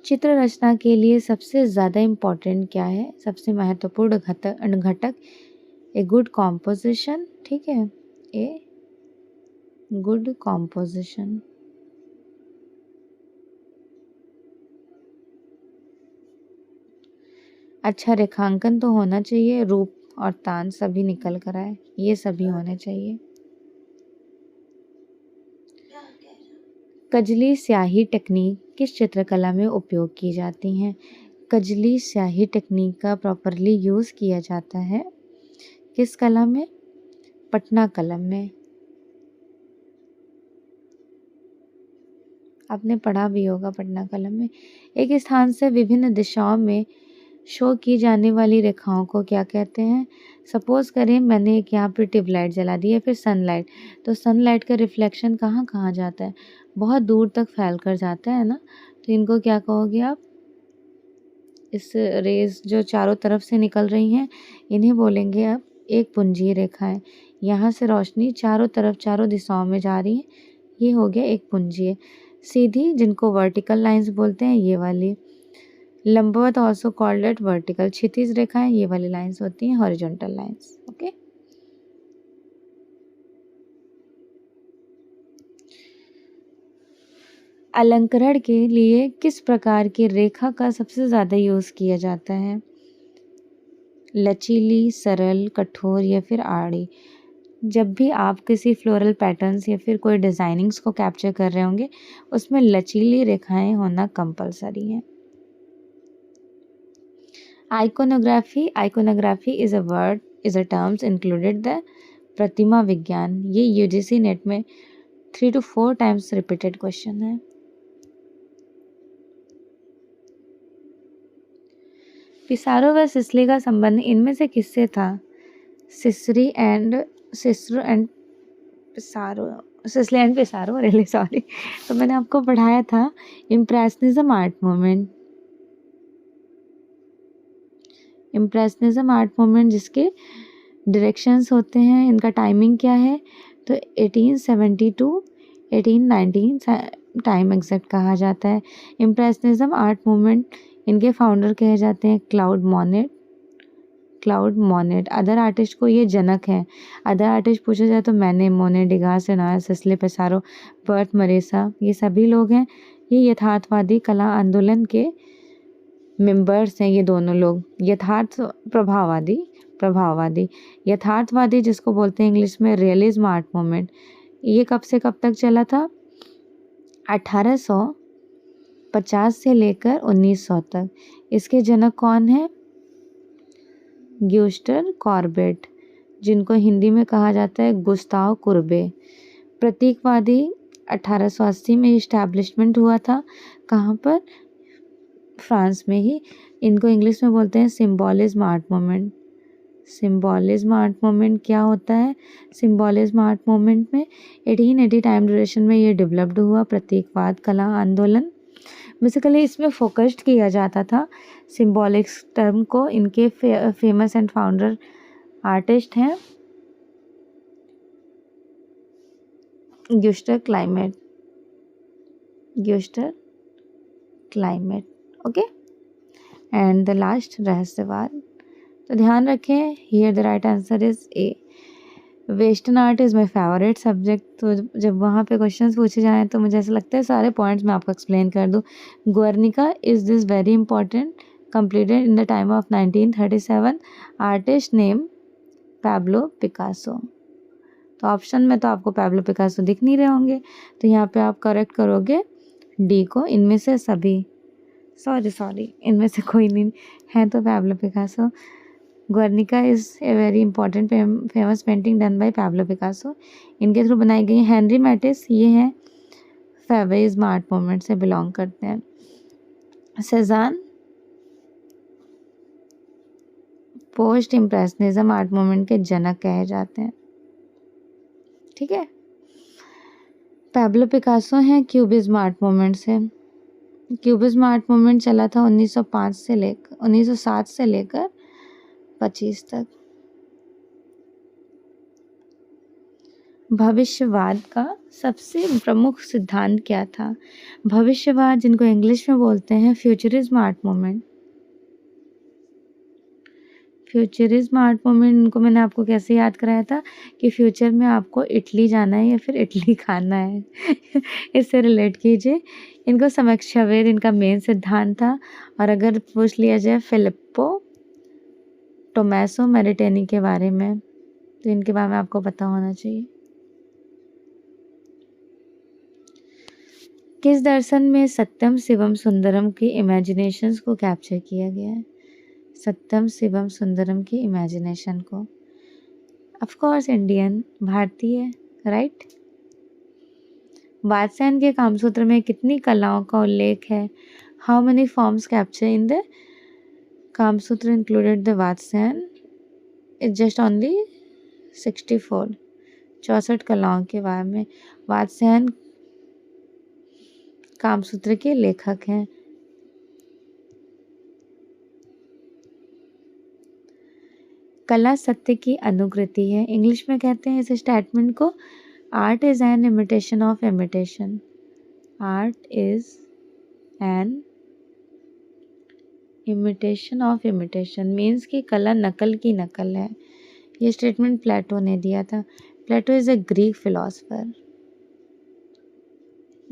चित्र रचना के लिए सबसे ज़्यादा इम्पॉर्टेंट क्या है? सबसे महत्वपूर्ण घटक ए गुड कॉम्पोजिशन। ठीक है, ए गुड कॉम्पोजिशन। अच्छा रेखांकन तो होना चाहिए, रूप और तान सभी निकल कर आए, ये सभी होने चाहिए। कजली स्याही टेक्निक किस चित्रकला में उपयोग की जाती हैं? कजली स्याही टेक्निक का प्रॉपरली यूज़ किया जाता है किस कला में? पटना कलम में। आपने पढ़ा भी होगा पटना कलम में। एक स्थान से विभिन्न दिशाओं में शो की जाने वाली रेखाओं को क्या कहते हैं? सपोज करें मैंने एक यहाँ पे ट्यूबलाइट जला दी है, फिर सनलाइट, तो सनलाइट का रिफ्लेक्शन कहाँ कहाँ जाता है? बहुत दूर तक फैल कर जाता है ना, तो इनको क्या कहोगे आप? इस रेज जो चारों तरफ से निकल रही हैं इन्हें बोलेंगे आप एक पुंजीय रेखाएं। यहाँ से रोशनी चारों तरफ चारों दिशाओं में जा रही है, ये हो गया एक पुंजीय। सीधी जिनको वर्टिकल लाइंस बोलते हैं ये वाली। लंबवत ऑल्सो कॉल्ड एट वर्टिकल। क्षितिज रेखाएं ये वाली लाइंस होती हैं हॉरिजॉन्टल लाइंस। ओके। अलंकरण के लिए किस प्रकार की रेखा का सबसे ज़्यादा यूज़ किया जाता है? लचीली, सरल, कठोर या फिर आड़ी। जब भी आप किसी फ्लोरल पैटर्न्स या फिर कोई डिज़ाइनिंग्स को कैप्चर कर रहे होंगे उसमें लचीली रेखाएं होना कंपलसरी है। Iconography is a terms included the pratima vigyan. ये यूजीसी नेट में 3 to 4 टाइम्स रिपीटेड क्वेश्चन है। पिसारो व सिसली का संबंध इनमें से किससे था? सिसरी एंड पिसारो रियली सॉरी। तो मैंने आपको पढ़ाया था इम्प्रेशनिज्म आर्ट मूवमेंट जिसके डायरेक्शंस होते हैं, इनका टाइमिंग क्या है? तो 1870 to 1819 टाइम एग्जैक्ट कहा जाता है। इम्प्रेशनिज्म आर्ट मूवमेंट इनके फाउंडर कहे जाते हैं क्लाउड मोनेट। अदर आर्टिस्ट को ये जनक हैं। अदर आर्टिस्ट पूछा जाए तो मैंने, मोने, डिगास, रेनॉयर, सिसले, पिसारो, बर्ट मरेसा, ये सभी लोग हैं। ये यथार्थवादी कला आंदोलन के मेंबर्स हैं। ये दोनों लोग यथार्थवादी जिसको बोलते हैं इंग्लिश में रियलिज्म आर्ट मूवमेंट। ये कब से कब तक चला था? 1850 से लेकर 1900 तक। इसके जनक कौन है? ग्यूस्टर कॉर्बेट, जिनको हिंदी में कहा जाता है गुस्ताव कुर्बे। प्रतीकवादी 1880 में इस्टेब्लिशमेंट हुआ था। कहाँ पर? फ्रांस में ही। इनको इंग्लिश में बोलते हैं symbolism art moment. Symbolism art moment क्या होता है? सिम्बोलिज्म आर्ट मोमेंट में 1880 टाइम ड्यूरेशन में ये डेवलप्ड हुआ प्रतीकवाद कला आंदोलन। बेसिकली इसमें फोकस्ड किया जाता था सिम्बॉलिक टर्म को। इनके फेमस एंड फाउंडर आर्टिस्ट हैं Gustav Klimt. Okay, and the last rahasyavad. तो ध्यान रखें, here the right answer is A. Western art is my favourite subject. तो जब वहाँ पे क्वेश्चंस पूछे जाएँ तो मुझे ऐसा लगता है सारे पॉइंट्स मैं आपको एक्सप्लेन कर दूँ। Guernica is this very important, completed in the time of 1937। Artist name Pablo Picasso. तो ऑप्शन में तो आपको पैब्लो पिकासो दिख नहीं रहे होंगे, तो यहाँ पे आप करेक्ट करोगे डी को, इनमें से सभी। सॉरी, इनमें से कोई नहीं है तो Pablo Picasso. Guernica is a very important famous painting done by Pablo Picasso. इनके थ्रू बनाई गई। हेनरी मैटिस, ये हैं फेवेइज्म आर्ट मूवमेंट से बिलोंग करते हैं। Cezanne post impressionism art movement के जनक कहे जाते हैं। ठीक है, पैब्लो पिकासो हैं क्यूबिज्म आर्ट मूवमेंट से। क्यूबिज्म आर्ट मूवमेंट चला था 1907 से लेकर 25 तक। भविष्यवाद का सबसे प्रमुख सिद्धांत क्या था? भविष्यवाद, जिनको इंग्लिश में बोलते हैं futurism art movement. Futurism art movement, इनको मैंने आपको कैसे याद कराया था कि फ्यूचर में आपको इटली जाना है या फिर इडली खाना है इससे रिलेट कीजिए। इनको समीक्षावेद इनका मेन सिद्धांत था। और अगर पूछ लिया जाए फिलिप्पो टोमैसो मैरिटेनी के बारे में, तो इनके बारे में आपको पता होना चाहिए। किस दर्शन में सत्यम शिवम सुंदरम की इमेजिनेशंस को कैप्चर किया गया है? सत्यम शिवम सुंदरम की इमेजिनेशन को, ऑफ कोर्स इंडियन, भारतीय, राइट। वात्स्यायन के कामसूत्र में कितनी कलाओं का उल्लेख है? How many forms capture in the Kamasutra included the Vatsyayana? It's just only 64। 64 कलाओं के बारे में वात्स्यायन कामसूत्र के लेखक हैं। कला सत्य की अनुकृति है। इंग्लिश में कहते हैं इस स्टेटमेंट को, art is an imitation of imitation. Art is an imitation of imitation means कि कला नकल की नकल है। ये स्टेटमेंट प्लेटो ने दिया था। Plato is a Greek philosopher.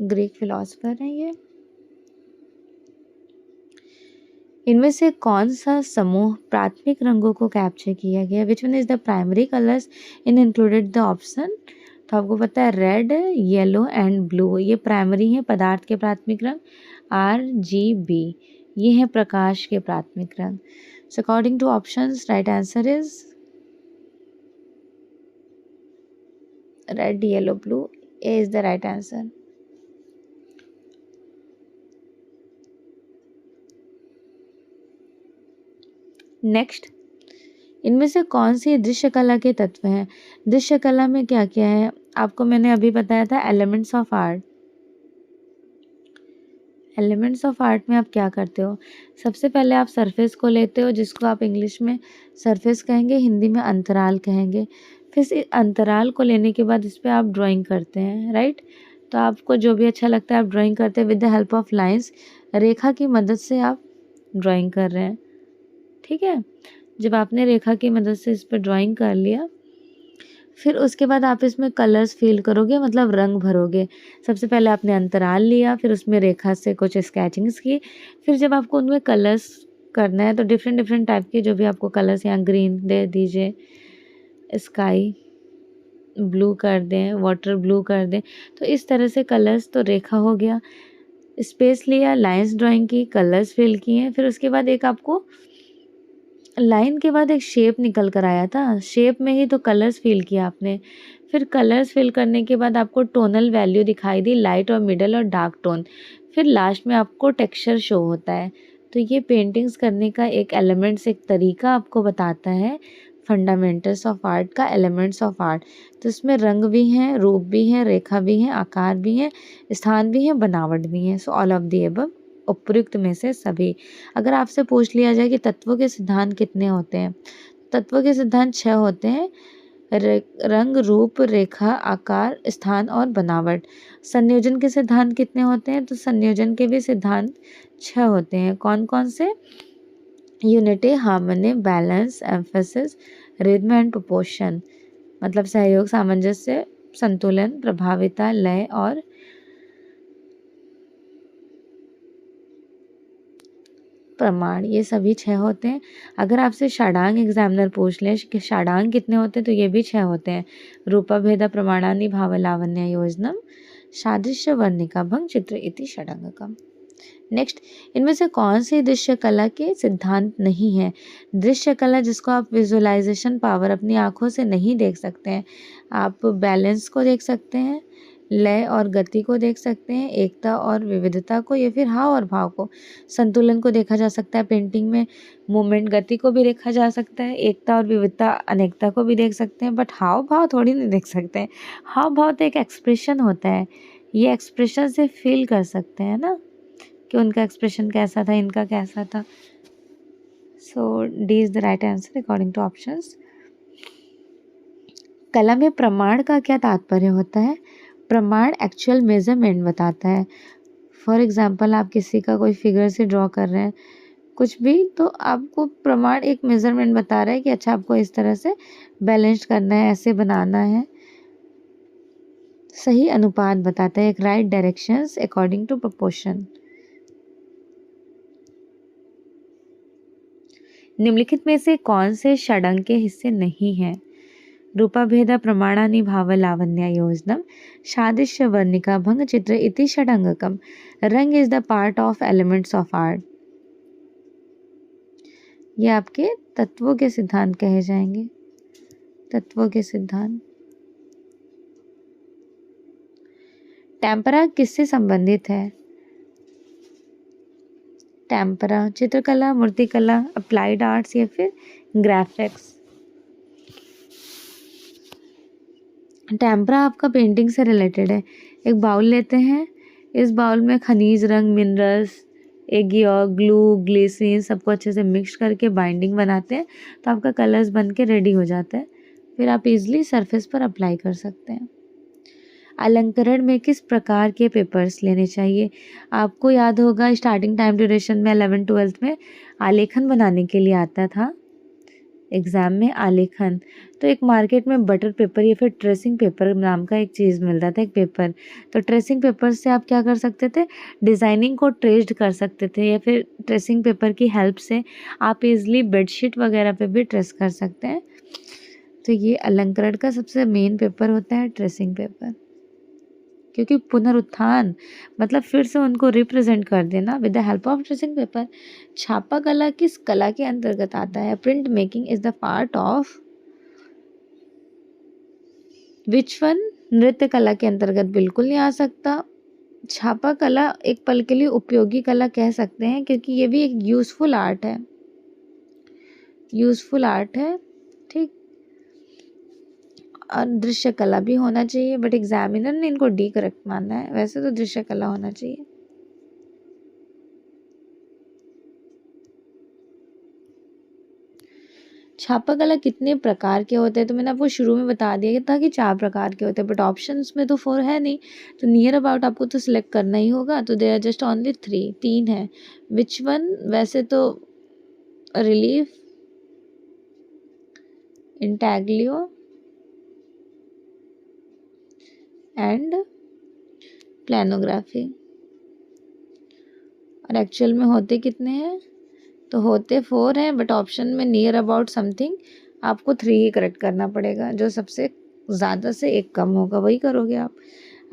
Greek philosopher है ये। इनमें से कौन सा समूह प्राथमिक रंगों को कैप्चर किया गया? विच one is the primary colours in included the option? तो आपको पता है रेड, येलो एंड ब्लू, ये प्राइमरी हैं पदार्थ के प्राथमिक रंग। RGB, ये है प्रकाश के प्राथमिक रंग। So according to options right answer is red, yellow, blue. A is the right answer. Next, इनमें से कौन सी दृश्य कला के तत्व हैं? दृश्य कला में क्या क्या है? आपको मैंने अभी बताया था elements of art. Elements of art में आप क्या करते हो? सबसे पहले आप सरफेस को लेते हो, जिसको आप इंग्लिश में सरफेस कहेंगे, हिंदी में अंतराल कहेंगे। फिर इस अंतराल को लेने के बाद इस पर आप ड्राइंग करते हैं, राइट। तो आपको जो भी अच्छा लगता है आप ड्राइंग करते हैं with the help of lines. रेखा की मदद से आप ड्राइंग कर रहे हैं, ठीक है। जब आपने रेखा की मदद से इस पर ड्राइंग कर लिया, फिर उसके बाद आप इसमें कलर्स फिल करोगे, मतलब रंग भरोगे। सबसे पहले आपने अंतराल लिया, फिर उसमें रेखा से कुछ स्केचिंग्स की। फिर जब आपको उनमें कलर्स करना है तो डिफरेंट डिफरेंट टाइप के जो भी आपको कलर्स, यहाँ ग्रीन दे दीजिए, स्काई ब्लू कर दें, वाटर ब्लू कर दें। तो इस तरह से कलर्स, तो रेखा हो गया। स्पेस लिया, लाइंस ड्राइंग की, कलर्स फिल किए। फिर उसके बाद एक आपको लाइन के बाद एक शेप निकल कर आया था, शेप में ही तो कलर्स फिल किया आपने। फिर कलर्स फिल करने के बाद आपको टोनल वैल्यू दिखाई दी, लाइट और मिडल और डार्क टोन। फिर लास्ट में आपको टेक्सचर शो होता है। तो ये पेंटिंग्स करने का एक एलिमेंट्स, एक तरीका आपको बताता है फंडामेंटल्स ऑफ आर्ट का, एलिमेंट्स ऑफ आर्ट। तो इसमें रंग भी हैं, रूप भी हैं, रेखा भी हैं, आकार भी हैं, स्थान भी हैं, बनावट भी हैं। सो ऑल ऑफ द एबव, उपयुक्त में से सभी। अगर आपसे पूछ लिया जाए कि तत्वों के सिद्धांत कितने होते हैं, तत्वों के सिद्धांत 6 होते हैं। रंग, रूप, रेखा, आकार, स्थान और बनावट। संयोजन के सिद्धांत कितने होते हैं, तो संयोजन के भी सिद्धांत 6 होते हैं। कौन कौन से? Unity, harmony, balance, emphasis, rhythm and proportion. मतलब सहयोग, सामंजस्य, संतुलन, प्रभाविता, लय और प्रमाण, ये सभी 6 होते हैं। अगर आपसे षडांग एग्जामिनर पूछ ले कि षडांग कितने होते हैं, तो ये भी 6 होते हैं। रूपा भेदा प्रमाणानि भाव लावण्य योजनम, सादृश्य वर्णिका भंग चित्र इति षडांगकम। नेक्स्ट, इनमें से कौन सी दृश्य कला के सिद्धांत नहीं है? दृश्य कला जिसको आप विजुअलाइजेशन पावर अपनी आंखों से नहीं देख सकते हैं। आप बैलेंस को देख सकते हैं, लय और गति को देख सकते हैं, एकता और विविधता को, या फिर हाव और भाव को। संतुलन को देखा जा सकता है पेंटिंग में, मूवमेंट, गति को भी देखा जा सकता है, एकता और विविधता, अनेकता को भी देख सकते हैं, बट हाव भाव थोड़ी नहीं देख सकते हैं। हाव भाव तो एक एक्सप्रेशन होता है, ये एक्सप्रेशन से फील कर सकते हैं ना कि उनका एक्सप्रेशन कैसा था, इनका कैसा था। So D is the right answer according to options. कला में प्रमाण का क्या तात्पर्य होता है? प्रमाण एक्चुअल मेजरमेंट बताता है। फॉर एग्जाम्पल, आप किसी का कोई फिगर से ड्रॉ कर रहे हैं कुछ भी, तो आपको प्रमाण एक मेजरमेंट बता रहा है कि अच्छा आपको इस तरह से बैलेंस करना है, ऐसे बनाना है। सही अनुपात बताता है, एक right directions according to proportion. निम्नलिखित में से कौन से षडंग के हिस्से नहीं हैं? रूपा भेदा प्रमाणानि भाव लावण्य योजनम, सादृश्य वर्णिका भंग चित्र इति षडंगकम। रंग is the part of elements of art. ये आपके तत्वों के सिद्धांत कहे जाएंगे, तत्वों के सिद्धांत। टेम्परा किससे संबंधित है? टेम्परा चित्रकला, मूर्तिकला, अप्लाइड आर्ट्स या फिर ग्राफिक्स। टेम्परा आपका पेंटिंग से रिलेटेड है। एक बाउल लेते हैं, इस बाउल में खनिज, रंग, मिनरल्स, एगियोर, ग्लू, ग्लिसरीन सबको अच्छे से मिक्स करके बाइंडिंग बनाते हैं, तो आपका कलर्स बन के रेडी हो जाता है। फिर आप इजीली सरफेस पर अप्लाई कर सकते हैं। अलंकरण में किस प्रकार के पेपर्स लेने चाहिए? आपको याद होगा स्टार्टिंग टाइम ड्यूरेशन में 11th-12th में आलेखन बनाने के लिए आता था एग्ज़ाम में, आलेखन। तो एक मार्केट में बटर पेपर या फिर ट्रेसिंग पेपर नाम का एक चीज़ मिलता था, एक पेपर। तो ट्रेसिंग पेपर से आप क्या कर सकते थे? डिज़ाइनिंग को ट्रेस्ड कर सकते थे, या फिर ट्रेसिंग पेपर की हेल्प से आप इजली बेडशीट वगैरह पे भी ट्रेस कर सकते हैं। तो ये अलंकरण का सबसे मेन पेपर होता है ट्रेसिंग पेपर, क्योंकि पुनरुत्थान मतलब फिर से उनको रिप्रेजेंट कर देना with the help of tracing paper. छापा कला किस कला के अंतर्गत आता है? Print making is the part of which one? नृत्य कला के अंतर्गत बिल्कुल नहीं आ सकता। छापा कला एक पल के लिए उपयोगी कला कह सकते हैं, क्योंकि ये भी एक यूजफुल आर्ट है, यूजफुल आर्ट है, ठीक। और दृश्य कला भी होना चाहिए, बट एग्जामिनर ने इनको डी करेक्ट माना है, वैसे तो दृश्य कला होना चाहिए। छापा कला कितने प्रकार के होते हैं? तो मैंने आपको शुरू में बता दिया था कि 4 प्रकार के होते हैं, बट ऑप्शंस में तो 4 है नहीं, तो नियर अबाउट आपको तो सिलेक्ट करना ही होगा। तो देयर आर जस्ट ओनली 3 है। Which one? वैसे तो रिलीफ, इंटैग्लियो एंड प्लानोग्राफी। और एक्चुअल में होते कितने हैं? तो होते 4 हैं, बट ऑप्शन में नियर अबाउट समथिंग आपको 3 ही करेक्ट करना पड़ेगा, जो सबसे ज़्यादा से एक कम होगा वही करोगे आप।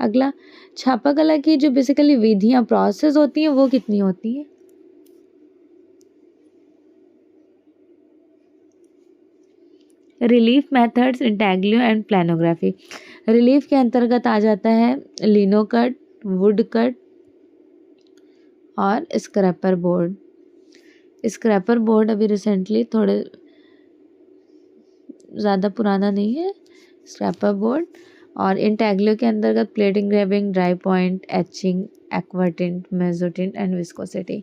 अगला, छापा कला की जो बेसिकली विधियाँ, प्रोसेस होती हैं, वो कितनी होती हैं? Relief methods, intaglio and planography. Relief के अंतर्गत आ जाता है लिनो कट, वुड कट और स्क्रैपर बोर्ड। स्क्रैपर बोर्ड अभी रिसेंटली थोड़े ज़्यादा पुराना नहीं है स्क्रैपर बोर्ड। और इंटेग्लो के अंतर्गत plate engraving, dry point, etching, aquatint, mezzotint and viscosity.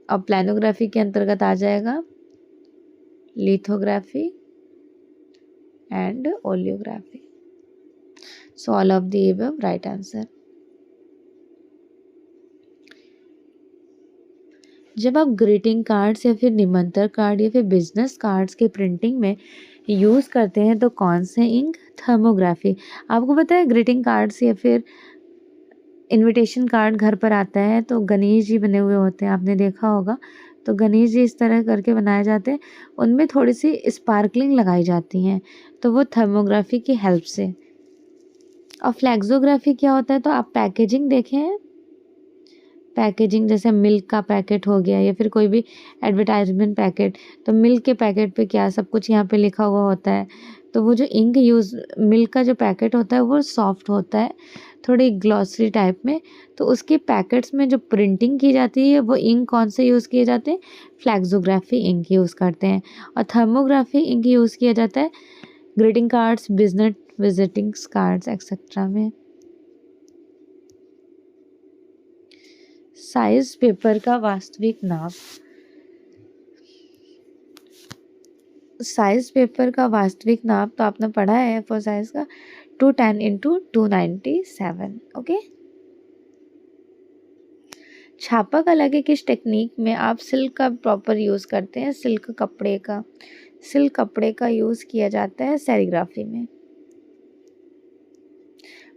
और प्लानोग्राफी के अंतर्गत आ जाएगा lithography and oleography. So all of the above right answer. जब आप ग्रीटिंग कार्ड्स या फिर निमंत्रण कार्ड या फिर बिजनेस कार्ड्स के प्रिंटिंग में यूज़ करते हैं तो कौन से इंक? थर्मोग्राफी। आपको पता है ग्रीटिंग कार्ड्स या फिर इनविटेशन कार्ड घर पर आता है तो गणेश जी बने हुए होते हैं, आपने देखा होगा। तो गणेश जी इस तरह करके बनाए जाते हैं, उनमें थोड़ी सी स्पार्कलिंग लगाई जाती हैं, तो वो थर्मोग्राफी की हेल्प से। और फ्लैक्सोग्राफी क्या होता है? तो आप पैकेजिंग देखे हैं, पैकेजिंग जैसे मिल्क का पैकेट हो गया या फिर कोई भी एडवर्टाइजमेंट पैकेट, तो मिल्क के पैकेट पे क्या सब कुछ यहाँ पे लिखा हुआ होता है। तो वो जो इंक यूज़, मिल्क का जो पैकेट होता है वो सॉफ्ट होता है, थोड़ी ग्लॉसरी टाइप में। तो उसके पैकेट्स में जो प्रिंटिंग की जाती है वो इंक कौन से यूज़ किए जाते हैं? फ्लैक्सोग्राफी इंक यूज़ करते हैं। और थर्मोग्राफी इंक यूज़ किया जाता है greeting cards, business visitings cards etcetera में। साइज पेपर का वास्तविक नाप। साइज पेपर का वास्तविक नाप तो आपने पढ़ा है फॉर साइज का 210 इंटू 297। ओके। छापा कला के किस टेक्निक में आप सिल्क का प्रॉपर यूज़ करते हैं? सिल्क कपड़े का यूज़ किया जाता है सेरीग्राफी में।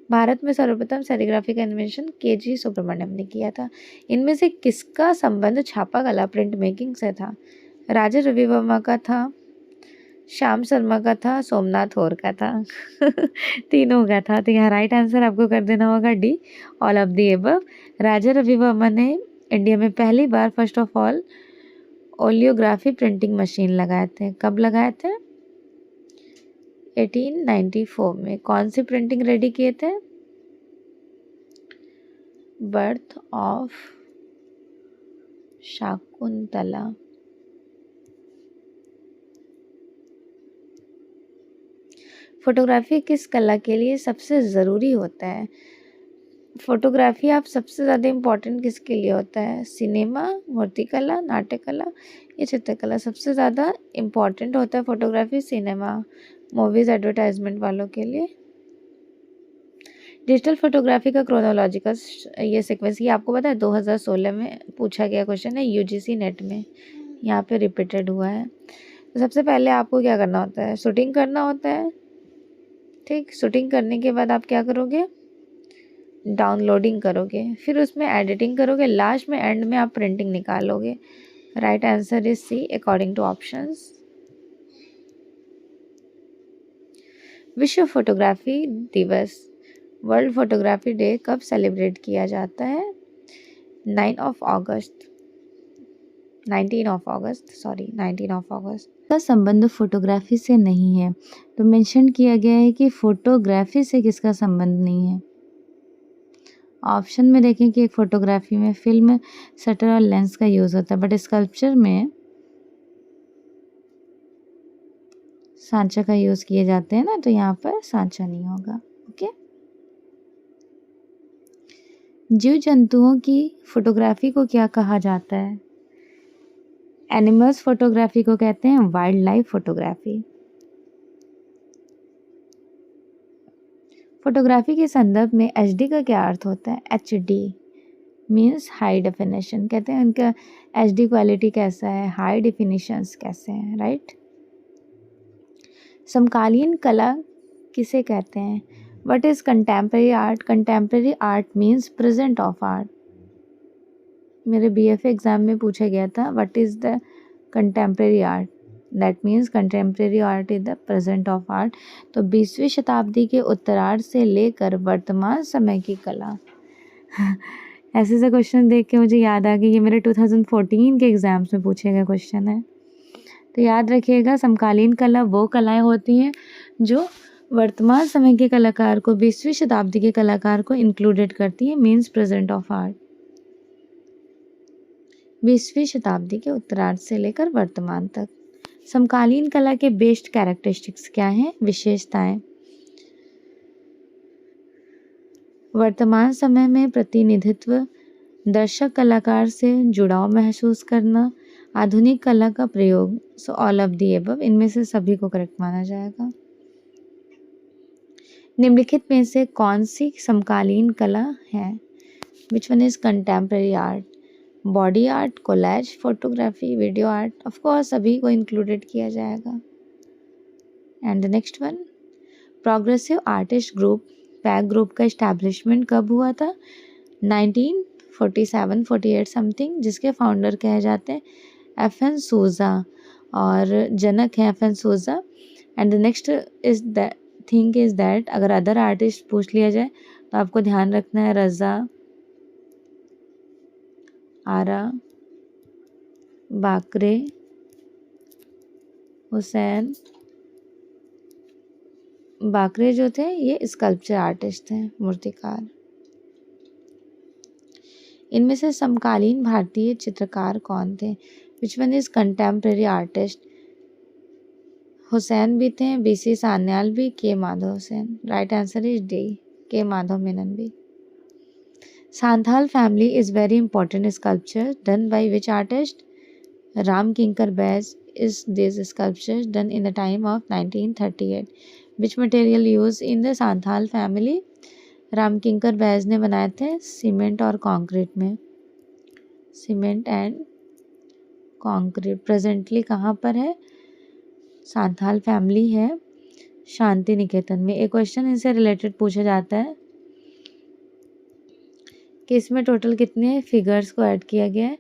भारत में सर्वप्रथम सेरीग्राफी का इन्वेंशन के.जी. सुब्रमण्यम ने किया था। इनमें से किसका संबंध छापा कला प्रिंट मेकिंग से था? राजा रवि वर्मा का था, श्याम शर्मा का था, सोमनाथ होर का था। तीनों का था। तो यहाँ राइट आंसर आपको कर देना होगा D, all of the above. Raja Ravi Varma ने इंडिया में पहली बार first of all oleography printing machine लगाए थे। कब लगाए थे? 1894 में। कौन सी प्रिंटिंग रेडी किए थे? Birth of Shakuntala. फोटोग्राफी किस कला के लिए सबसे ज़रूरी होता है? फोटोग्राफी आप सबसे ज़्यादा इम्पोर्टेंट किसके लिए होता है? सिनेमा, मूर्तिकला, नाट्यकला या चित्रकला? सबसे ज़्यादा इम्पोर्टेंट होता है फोटोग्राफी सिनेमा, मूवीज़, एडवर्टाइजमेंट वालों के लिए। डिजिटल फोटोग्राफी का क्रोनोलॉजिकल ये सीक्वेंस, ये आपको पता है 2016 में पूछा गया क्वेश्चन है यूजीसी नेट में, यहाँ पे रिपीटेड हुआ है। तो सबसे पहले आपको क्या करना होता है? शूटिंग करना होता है। ठीक, शूटिंग करने के बाद आप क्या करोगे? डाउनलोडिंग करोगे, फिर उसमें एडिटिंग करोगे, लास्ट में एंड में आप प्रिंटिंग निकालोगे। Right answer is C according to options. विश्व फोटोग्राफी दिवस, वर्ल्ड फोटोग्राफी डे कब सेलिब्रेट किया जाता है? 19 ऑफ अगस्त का संबंध फोटोग्राफी से नहीं है। तो मेंशन किया गया है कि फोटोग्राफी से किसका संबंध नहीं है। ऑप्शन में देखें कि एक फोटोग्राफी में फिल्म, शटर और लेंस का यूज़ होता है, बट स्कल्पचर में सांचा का यूज़ किए जाते हैं ना, तो यहाँ पर सांचा नहीं होगा। ओके। जीव जंतुओं की फोटोग्राफी को क्या कहा जाता है? एनिमल्स फोटोग्राफी को कहते हैं वाइल्ड लाइफ फोटोग्राफी। फोटोग्राफी के संदर्भ में HD का क्या अर्थ होता है? HD means high definition. कहते हैं उनका HD क्वालिटी कैसा है, हाई डेफिनेशंस कैसे हैं। राइट। समकालीन कला किसे कहते हैं? What is contemporary art? Contemporary art means present of art. मेरे BFA एग्ज़ाम में पूछा गया था what is the contemporary art, that means contemporary art is the present of art. तो 20वीं शताब्दी के उत्तरार्ध से लेकर वर्तमान समय की कला। ऐसे से क्वेश्चन देख के मुझे याद आ गया, ये मेरे 2014 के एग्ज़ाम्स में पूछे गए क्वेश्चन है। तो याद रखिएगा, समकालीन कला वो कलाएं होती हैं जो वर्तमान समय के कलाकार को, 20वीं शताब्दी के कलाकार को इंक्लूडेड करती हैं, मीन्स प्रेजेंट ऑफ आर्ट। 20वीं शताब्दी के उत्तरार्ध से लेकर वर्तमान तक। समकालीन कला के बेस्ट कैरेक्टरिस्टिक्स क्या हैं? विशेषताएं: वर्तमान समय में प्रतिनिधित्व, दर्शक कलाकार से जुड़ाव महसूस करना, आधुनिक कला का प्रयोग। सो ऑल ऑफ दी अबव, इनमें से सभी को करेक्ट माना जाएगा। निम्नलिखित में से कौन सी समकालीन कला है? Which one is contemporary art? Body art, collage, photography, video art. Of course सभी को इंक्लूडेड किया जाएगा। And the next one, progressive artist group, PAG group का इस्टेब्लिशमेंट कब हुआ था? 1947-48 समथिंग, जिसके फाउंडर कहे जाते हैं FN सूजा और जनक हैं FN सूजा। And the next is that thing is that अगर अदर आर्टिस्ट पूछ लिया जाए तो आपको ध्यान रखना है रज़ा, आरा, बाकरे, हुसैन। बाकरे जो थे ये स्कल्पचर आर्टिस्ट थे, मूर्तिकार। इनमें से समकालीन भारतीय चित्रकार कौन थे? Which one is contemporary artist? Hussain भी थे, BC सान्याल भी, K Madhav Hussain. Right answer is D, K Madhav Menon भी। Santhal family is very important sculpture done by which artist? Ram Kinkar Baij is these sculptures done in the time of 1938. Which material used in the Santhal family? Ram Kinkar Baij ने बनाए थे cement और concrete में, cement and concrete. Presently कहाँ पर है? Santhal family है शांति निकेतन में। एक क्वेश्चन इनसे रिलेटेड पूछा जाता है कि इसमें टोटल कितने फिगर्स को ऐड किया गया है?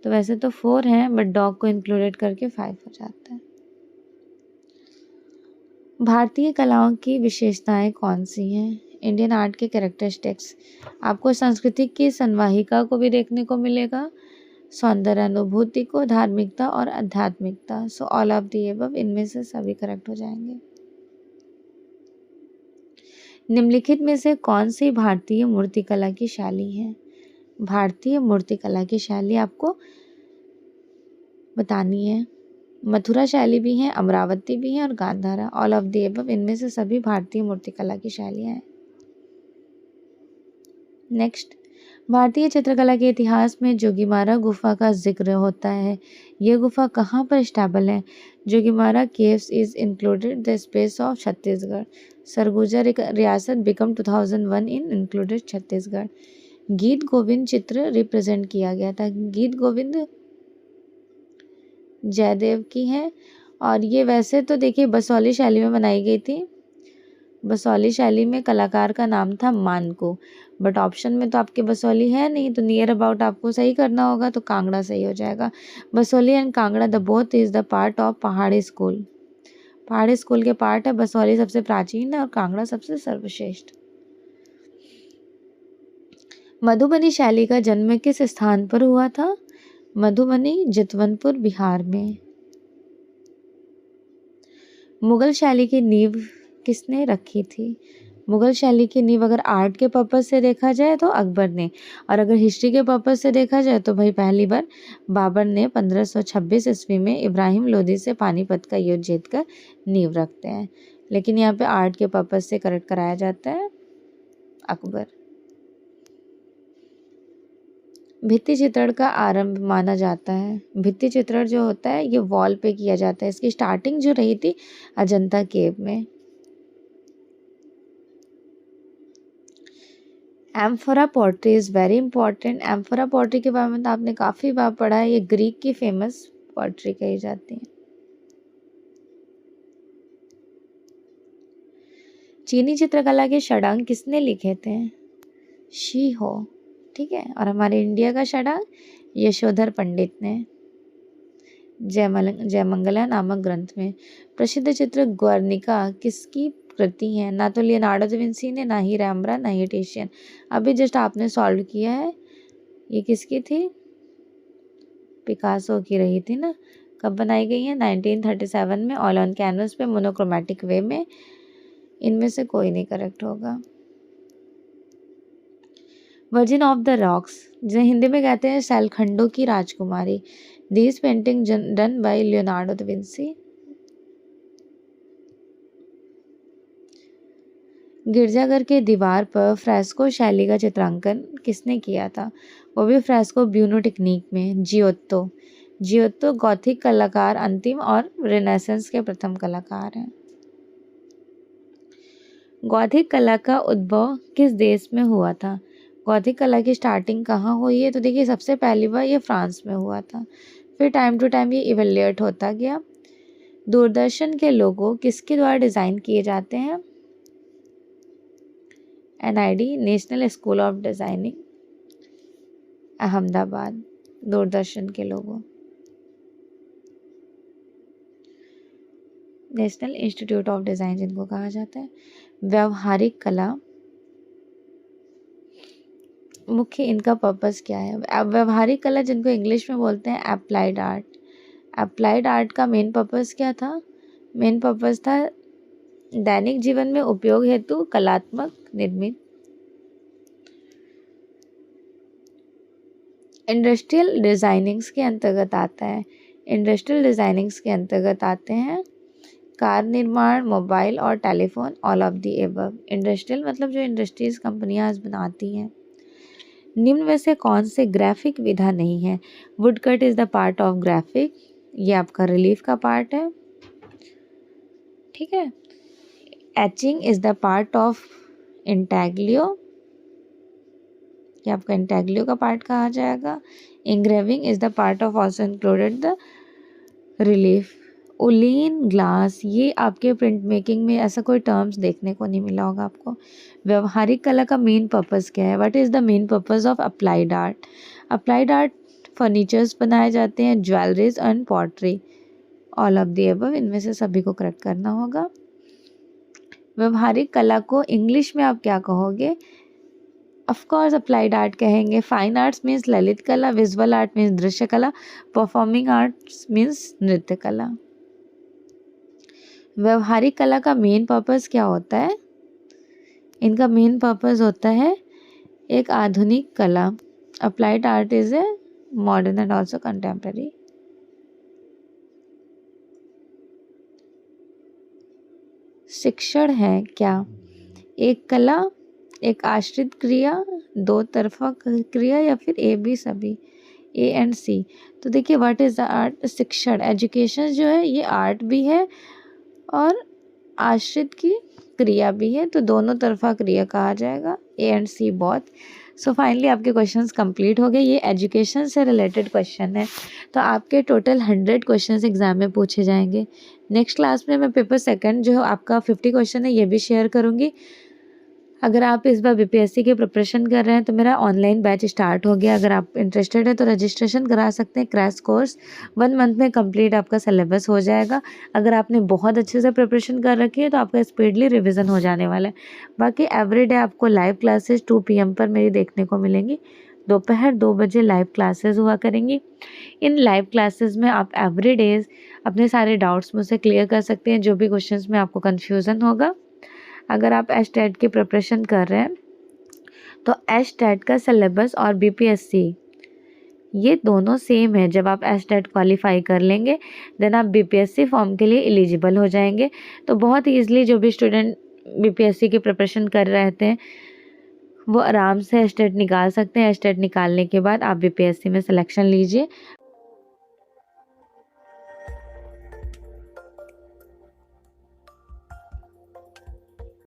तो वैसे तो 4 हैं बट डॉग को इंक्लूडेड करके 5 हो जाता है। भारतीय कलाओं की विशेषताएं कौन सी हैं? इंडियन आर्ट के कैरेक्टरिस्टिक्स। आपको संस्कृति की संवाहिका को भी देखने को मिलेगा, सौंदर्य अनुभूति को, धार्मिकता और आध्यात्मिकता। सो ऑल ऑफ दी अबव, इनमें से सभी करेक्ट हो जाएंगे। निम्नलिखित में से कौन सी भारतीय मूर्तिकला की शैली है? भारतीय मूर्तिकला की शैली आपको बतानी है। मथुरा शैली भी है, अमरावती भी है और Gandhara. All of the above, इनमें से सभी भारतीय मूर्तिकला की शैलियाँ हैं। नेक्स्ट, भारतीय चित्रकला के इतिहास में जोगीमारा गुफा का जिक्र होता है। यह गुफा कहाँ पर स्टेबल है? Jogimara caves is included the space of Chhattisgarh. Surguja रियासत बिकम 2001 इन इंक्लूडेड छत्तीसगढ़। गीत गोविंद चित्र रिप्रेजेंट किया गया था। गीत गोविंद जयदेव की है और ये वैसे तो देखिए बसौली शैली में बनाई गई थी। बसौली शैली में कलाकार का नाम था मानको, बट ऑप्शन में तो आपके बसौली है नहीं, तो नियर अबाउट आपको सही करना होगा, तो कांगड़ा सही हो जाएगा। Basohli and Kangra the both is the part of पहाड़ी स्कूल। पहाड़ी स्कूल के पार्ट है। बसौली सबसे प्राचीन है और कांगड़ा सबसे सर्वश्रेष्ठ। मधुबनी शैली का जन्म किस स्थान पर हुआ था? मधुबनी जितवनपुर बिहार में। मुगल शैली की नींव किसने रखी थी? मुगल शैली की नींव अगर आर्ट के पर्पज से देखा जाए तो अकबर ने, और अगर हिस्ट्री के पर्पज से देखा जाए तो भाई पहली बार बाबर ने 1526 ईस्वी में इब्राहिम लोदी से पानीपत का युद्ध जीतकर नींव रखते हैं, लेकिन यहाँ पे आर्ट के पर्पज से करेक्ट कराया जाता है अकबर। भित्ति चित्रण का आरंभ माना जाता है। भित्ति चित्रण जो होता है ये वॉल पे किया जाता है। इसकी स्टार्टिंग जो रही थी अजंता केव में। Amphora pottery is very important. Amphora pottery के बारे में तो आपने काफी बार पढ़ा है। ये ग्रीक की फेमस पोट्री कही जाती है। चीनी चित्रकला के षडांग किसने लिखे थे? शी हो, ठीक है। और हमारे इंडिया का षडांग यशोधर पंडित ने जयमंगला नामक ग्रंथ में। प्रसिद्ध चित्र ग्वर्निका किसकी कृति है? ना तो लियोनार्डो दा विंसी ने, ना ही रैम्ब्रा, ना ही टिशियन। अभी जस्ट आपने सॉल्व किया है। ये किसकी थी? पिकासो की रही थी ना। कब बनाई गई है? 1937 में, ऑल ऑन कैनवस पे, मोनोक्रोमेटिक वे में। इनमें से कोई नहीं करेक्ट होगा। वर्जिन ऑफ द रॉक्स, जिसे हिंदी में कहते हैं सैलखंडों की राजकुमारी। This painting done bye Leonardo da Vinci. गिरजाघर के दीवार पर फ्रेस्को शैली का चित्रांकन किसने किया था? वो भी फ्रेस्को ब्यूनो टेक्निक में। जियोत्तो। जियोत्तो गॉथिक कलाकार अंतिम और रेनेसेंस के प्रथम कलाकार हैं। गॉथिक कला का उद्भव किस देश में हुआ था? गॉथिक कला की स्टार्टिंग कहाँ हुई है? तो देखिए सबसे पहली बार ये फ्रांस में हुआ था, फिर टाइम टू टाइम ये इवेल्युएट होता गया। दूरदर्शन के लोगो किसके द्वारा डिज़ाइन किए जाते हैं? NID, national school of designing, Ahmedabad. Doordarshan के लोगो, नेशनल इंस्टीट्यूट ऑफ डिज़ाइन जिनको कहा जाता है। व्यवहारिक कला मुख्य इनका पर्पस क्या है? अब व्यवहारिक कला जिनको इंग्लिश में बोलते हैं अप्लाइड आर्ट। अप्लाइड आर्ट का मेन पर्पस क्या था? मेन पर्पस था दैनिक जीवन में उपयोग हेतु कलात्मक निर्मित। इंडस्ट्रियल डिजाइनिंग्स के अंतर्गत आता है। इंडस्ट्रियल डिजाइनिंग्स के अंतर्गत आते हैं कार निर्माण, मोबाइल और telephone, all of the above. Industrial मतलब जो इंडस्ट्रीज कंपनियां आज बनाती हैं। निम्न में से कौन से ग्राफिक विधा नहीं है? Would cut is the part of graphic, ये आपका रिलीफ का पार्ट है, ठीक है। Etching is the part of intaglio, ये आपका इंटैग्लियो का पार्ट कहा जाएगा। Engraving is the part of also included the relief. Olin glass, ये आपके प्रिंट मेकिंग में ऐसा कोई टर्म्स देखने को नहीं मिला होगा आपको। व्यवहारिक कला का मेन पर्पस क्या है? What is the main purpose of applied art? Applied art furnitures बनाए जाते हैं, jewelleries and pottery, all of the above. इनमें से सभी को करेक्ट करना होगा। व्यवहारिक कला को इंग्लिश में आप क्या कहोगे? ऑफ कोर्स अप्लाइड आर्ट कहेंगे। फाइन आर्ट्स मीन्स ललित कला, विजुअल आर्ट मीन्स दृश्य कला, परफॉर्मिंग आर्ट्स मीन्स नृत्य कला। व्यवहारिक कला का मेन पर्पस क्या होता है? इनका मेन पर्पस होता है एक आधुनिक कला। Applied art is a modern and also contemporary. शिक्षण है क्या? एक कला, एक आश्रित क्रिया, दो तरफा क्रिया, या फिर ए बी सभी, ए एंड सी। तो देखिए व्हाट इज द आर्ट? शिक्षण, एजुकेशन जो है ये आर्ट भी है और आश्रित की क्रिया भी है, तो दोनों तरफा क्रिया कहा जाएगा, A and C both. So finally आपके क्वेश्चंस कंप्लीट हो गए। ये एजुकेशन से रिलेटेड क्वेश्चन है, तो आपके टोटल 100 क्वेश्चंस एग्जाम में पूछे जाएंगे। नेक्स्ट क्लास में मैं पेपर सेकंड जो आपका 50 क्वेश्चन है ये भी शेयर करूँगी। अगर आप इस बार बीपीएससी की प्रिपरेशन कर रहे हैं तो मेरा ऑनलाइन बैच स्टार्ट हो गया। अगर आप इंटरेस्टेड है तो रजिस्ट्रेशन करा सकते हैं। क्रैश कोर्स 1 मंथ में कंप्लीट आपका सिलेबस हो जाएगा। अगर आपने बहुत अच्छे से प्रिपरेशन कर रखी है तो आपका स्पीडली रिवीजन हो जाने वाला है। बाकी एवरीडे आपको लाइव क्लासेस 2 PM पर मेरी देखने को मिलेंगी। दोपहर 2 बजे लाइव क्लासेस हुआ करेंगी। इन लाइव क्लासेस में आप एवरीडेज अपने सारे डाउट्स मुझसे क्लियर कर सकते हैं, जो भी क्वेश्चंस में आपको कन्फ्यूज़न होगा। अगर आप एचटेट की प्रिपरेशन कर रहे हैं तो एचटेट का सिलेबस और बीपीएससी ये दोनों सेम है। जब आप एचटेट क्वालिफाई कर लेंगे देन आप बीपीएससी फॉर्म के लिए एलिजिबल हो जाएंगे। तो बहुत ईजिली जो भी स्टूडेंट बीपीएससी की प्रिपरेशन कर रहे थे वो आराम से एचटेट निकाल सकते हैं। एचटेट निकालने के बाद आप बीपीएससी में सिलेक्शन लीजिए।